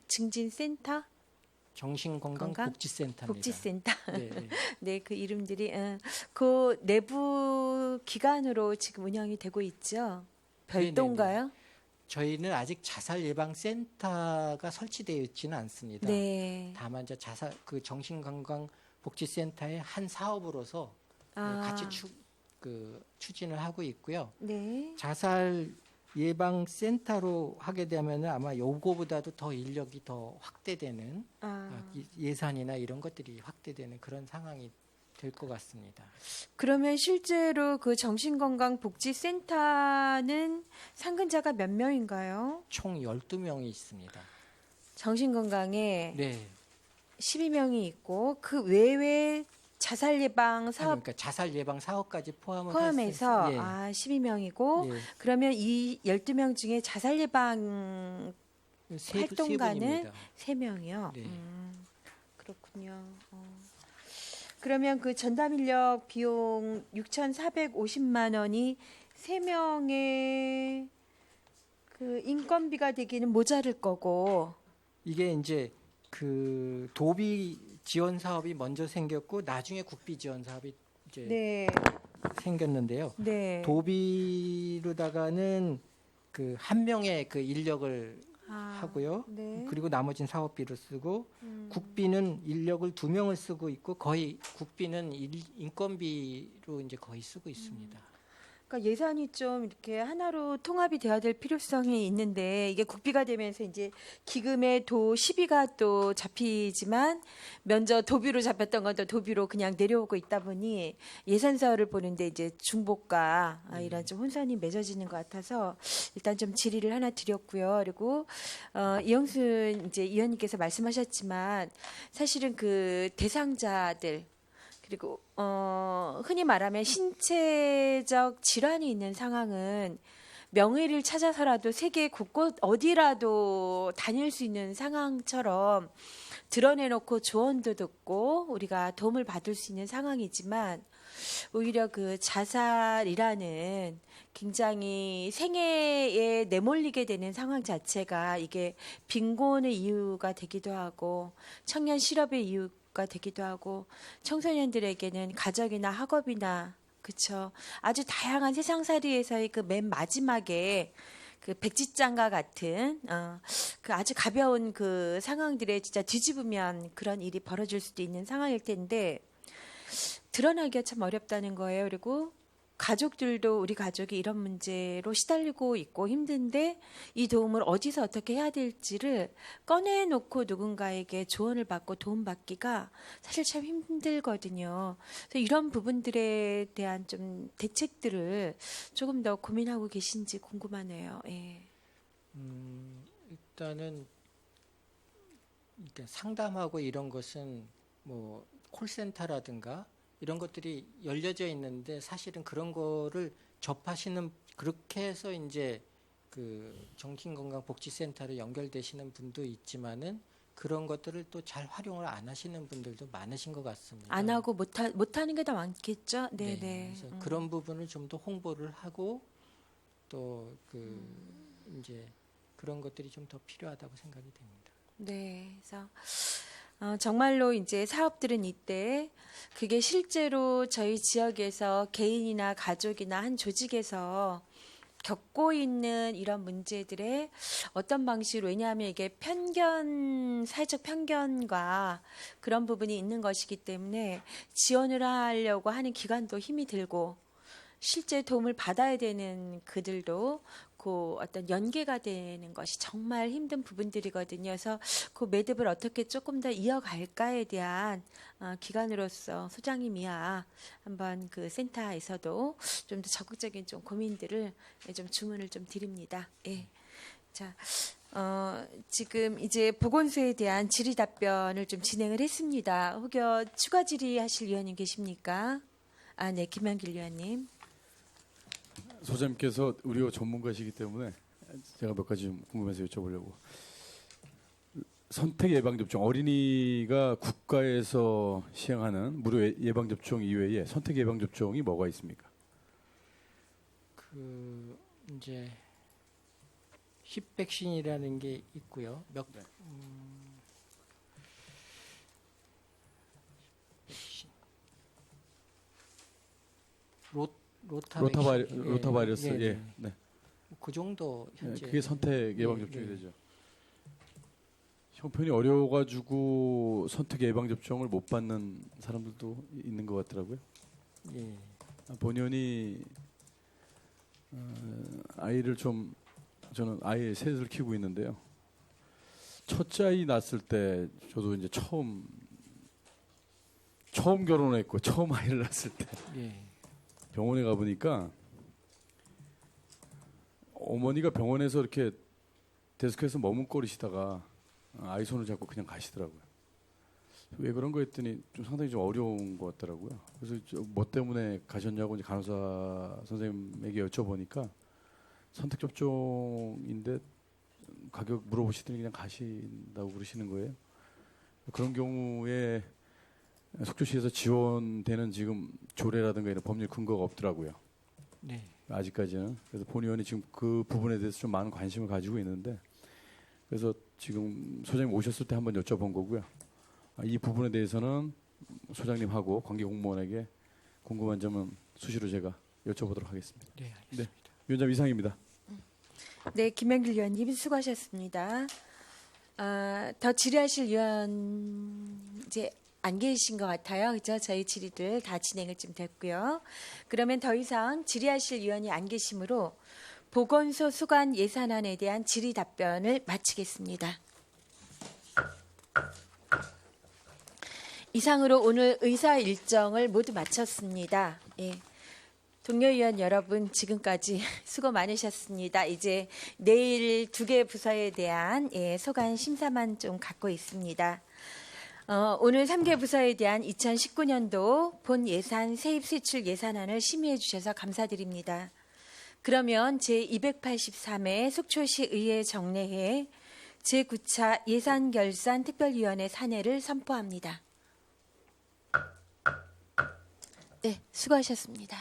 증진센터? 정신건강복지센터입니다. 복지센터. 네, 네. 네, 그 이름들이 그 내부 기관으로 지금 운영이 되고 있죠. 별도인가요? 저희는 아직 자살 예방 센터가 설치되어 있지는 않습니다. 네. 다만 이제 정신건강 복지센터의 한 사업으로서 같이 추진을 하고 있고요. 네. 자살 예방 센터로 하게 되면 아마 요거보다도 더 인력이 더 확대되는 예산이나 이런 것들이 확대되는 그런 상황이 될 것 같습니다. 그러면 실제로 그 정신건강복지센터는 상근자가 몇 명인가요? 총 12명이 있습니다. 정신건강에 네. 12명이 있고 그 외에 자살 예방 사업 그러니까 자살 예방 사업까지 포함해서 예. 12명이고 예. 그러면 이 12명 중에 자살 예방 세 활동가는 분입니다. 3명이요. 네. 그렇군요. 그러면 그 전담 인력 비용 6,450만 원이 3명의 그 인건비가 되기는 모자랄 거고. 이게 이제 그 도비 지원 사업이 먼저 생겼고 나중에 국비 지원 사업이 이제 네. 생겼는데요. 네. 도비로다가는 그 한 명의 그 인력을 하고요. 네. 그리고 나머지는 사업비로 쓰고 국비는 인력을 2명을 쓰고 있고 거의 국비는 인건비로 이제 거의 쓰고 있습니다. 그러니까 예산이 좀 이렇게 하나로 통합이 돼야 될 필요성이 있는데 이게 국비가 되면서 이제 기금의 도 12가 또 잡히지만 먼저 도비로 잡혔던 건 또 도비로 그냥 내려오고 있다 보니 예산서를 보는데 이제 중복과 이런 좀 혼선이 맺어지는 것 같아서 일단 좀 질의를 하나 드렸고요. 그리고 이영순 이제 의원님께서 말씀하셨지만 사실은 그 대상자들 그리고 흔히 말하면 신체적 질환이 있는 상황은 명의를 찾아서라도 세계 곳곳 어디라도 다닐 수 있는 상황처럼 드러내놓고 조언도 듣고 우리가 도움을 받을 수 있는 상황이지만 오히려 그 자살이라는 굉장히 생애에 내몰리게 되는 상황 자체가 이게 빈곤의 이유가 되기도 하고 청년 실업의 이유가 되기도 하고 청소년들에게는 가정이나 학업이나 그쵸 아주 다양한 세상살이에서의 그 맨 마지막에 그 백지장과 같은 그 아주 가벼운 그 상황들에 진짜 뒤집으면 그런 일이 벌어질 수도 있는 상황일 텐데 드러나기가 참 어렵다는 거예요. 그리고 가족들도 우리 가족이 이런 문제로 시달리고 있고 힘든데 이 도움을 어디서 어떻게 해야 될지를 꺼내놓고 누군가에게 조언을 받고 도움받기가 사실 참 힘들거든요. 그래서 이런 부분들에 대한 좀 대책들을 조금 더 고민하고 계신지 궁금하네요. 예. 일단은 이렇게 상담하고 이런 것은 뭐 콜센터라든가 이런 것들이 열려져 있는데 사실은 그런 거를 접하시는 그렇게 해서 이제 그 정신건강복지센터로 연결되시는 분도 있지만은 그런 것들을 또 잘 활용을 안 하시는 분들도 많으신 것 같습니다. 안 하고 못하는 게 더 많겠죠. 네, 네네. 그래서 그런 부분을 좀 더 홍보를 하고 또 그 이제 그런 것들이 좀 더 필요하다고 생각이 됩니다. 네, 그래서 정말로 이제 사업들은 이때 그게 실제로 저희 지역에서 개인이나 가족이나 한 조직에서 겪고 있는 이런 문제들의 어떤 방식으로 왜냐하면 이게 사회적 편견과 그런 부분이 있는 것이기 때문에 지원을 하려고 하는 기관도 힘이 들고 실제 도움을 받아야 되는 그들도 그 어떤 연계가 되는 것이 정말 힘든 부분들이거든요. 그래서 그 매듭을 어떻게 조금 더 이어갈까에 대한 기관으로서 소장님이야 한번 그 센터에서도 좀 더 적극적인 좀 고민들을 좀 주문을 좀 드립니다. 예. 자, 지금 이제 보건소에 대한 질의 답변을 좀 진행을 했습니다. 혹여 추가 질의하실 위원님 계십니까? 네, 김현길 위원님. 소장님께서 의료 전문가시기 때문에 제가 몇 가지 좀 궁금해서 여쭤보려고. 선택 예방접종 어린이가 국가에서 시행하는 무료 예방접종 이외에 선택 예방접종이 뭐가 있습니까? 그 이제 힙백신이라는 게 있고요. 로타바이러스 예, 예. 네. 그 정도 현재 그게 선택 예방접종이 네. 되죠. 형편이 어려워가지고 선택 예방접종을 못 받는 사람들도 있는 것 같더라고요. 예. 본연이 아이를 저는 아이 셋을 키우고 있는데요. 첫째 아이 낳았을 때 저도 이제 처음 결혼했고 처음 아이를 낳았을 때 예. 병원에 가 보니까 어머니가 병원에서 이렇게 데스크에서 머뭇거리시다가 아이 손을 잡고 그냥 가시더라고요. 왜 그런 거 했더니 좀 상당히 좀 어려운 것 같더라고요. 그래서 뭐 때문에 가셨냐고 이제 간호사 선생님에게 여쭤보니까 선택 접종인데 가격 물어보시더니 그냥 가신다고 그러시는 거예요. 그런 경우에 속초시에서 지원되는 지금 조례라든가 이런 법률 근거가 없더라고요. 네. 아직까지는. 그래서 본 의원이 지금 그 부분에 대해서 좀 많은 관심을 가지고 있는데, 그래서 지금 소장님 오셨을 때 한번 여쭤본 거고요. 이 부분에 대해서는 소장님하고 관계 공무원에게 궁금한 점은 수시로 제가 여쭤보도록 하겠습니다. 네, 알겠습니다. 위원장 이상입니다. 네, 김영길 위원님 수고하셨습니다. 더 질의하실 위원 이제 안 계신 것 같아요. 그죠? 저희 질의를 다 진행을 좀 됐고요. 그러면 더 이상 질의하실 위원이 안 계시므로 보건소 수관 예산안에 대한 질의 답변을 마치겠습니다. 이상으로 오늘 의사 일정을 모두 마쳤습니다. 예. 동료 의원 여러분 지금까지 수고 많으셨습니다. 이제 내일 2개 부서에 대한 소관 심사만 좀 갖고 있습니다. 오늘 3개 부서에 대한 2019년도 본 예산 세입 세출 예산안을 심의해 주셔서 감사드립니다. 그러면 제283회 속초시 의회 정례회 제9차 예산결산 특별위원회 산회를 선포합니다. 네, 수고하셨습니다.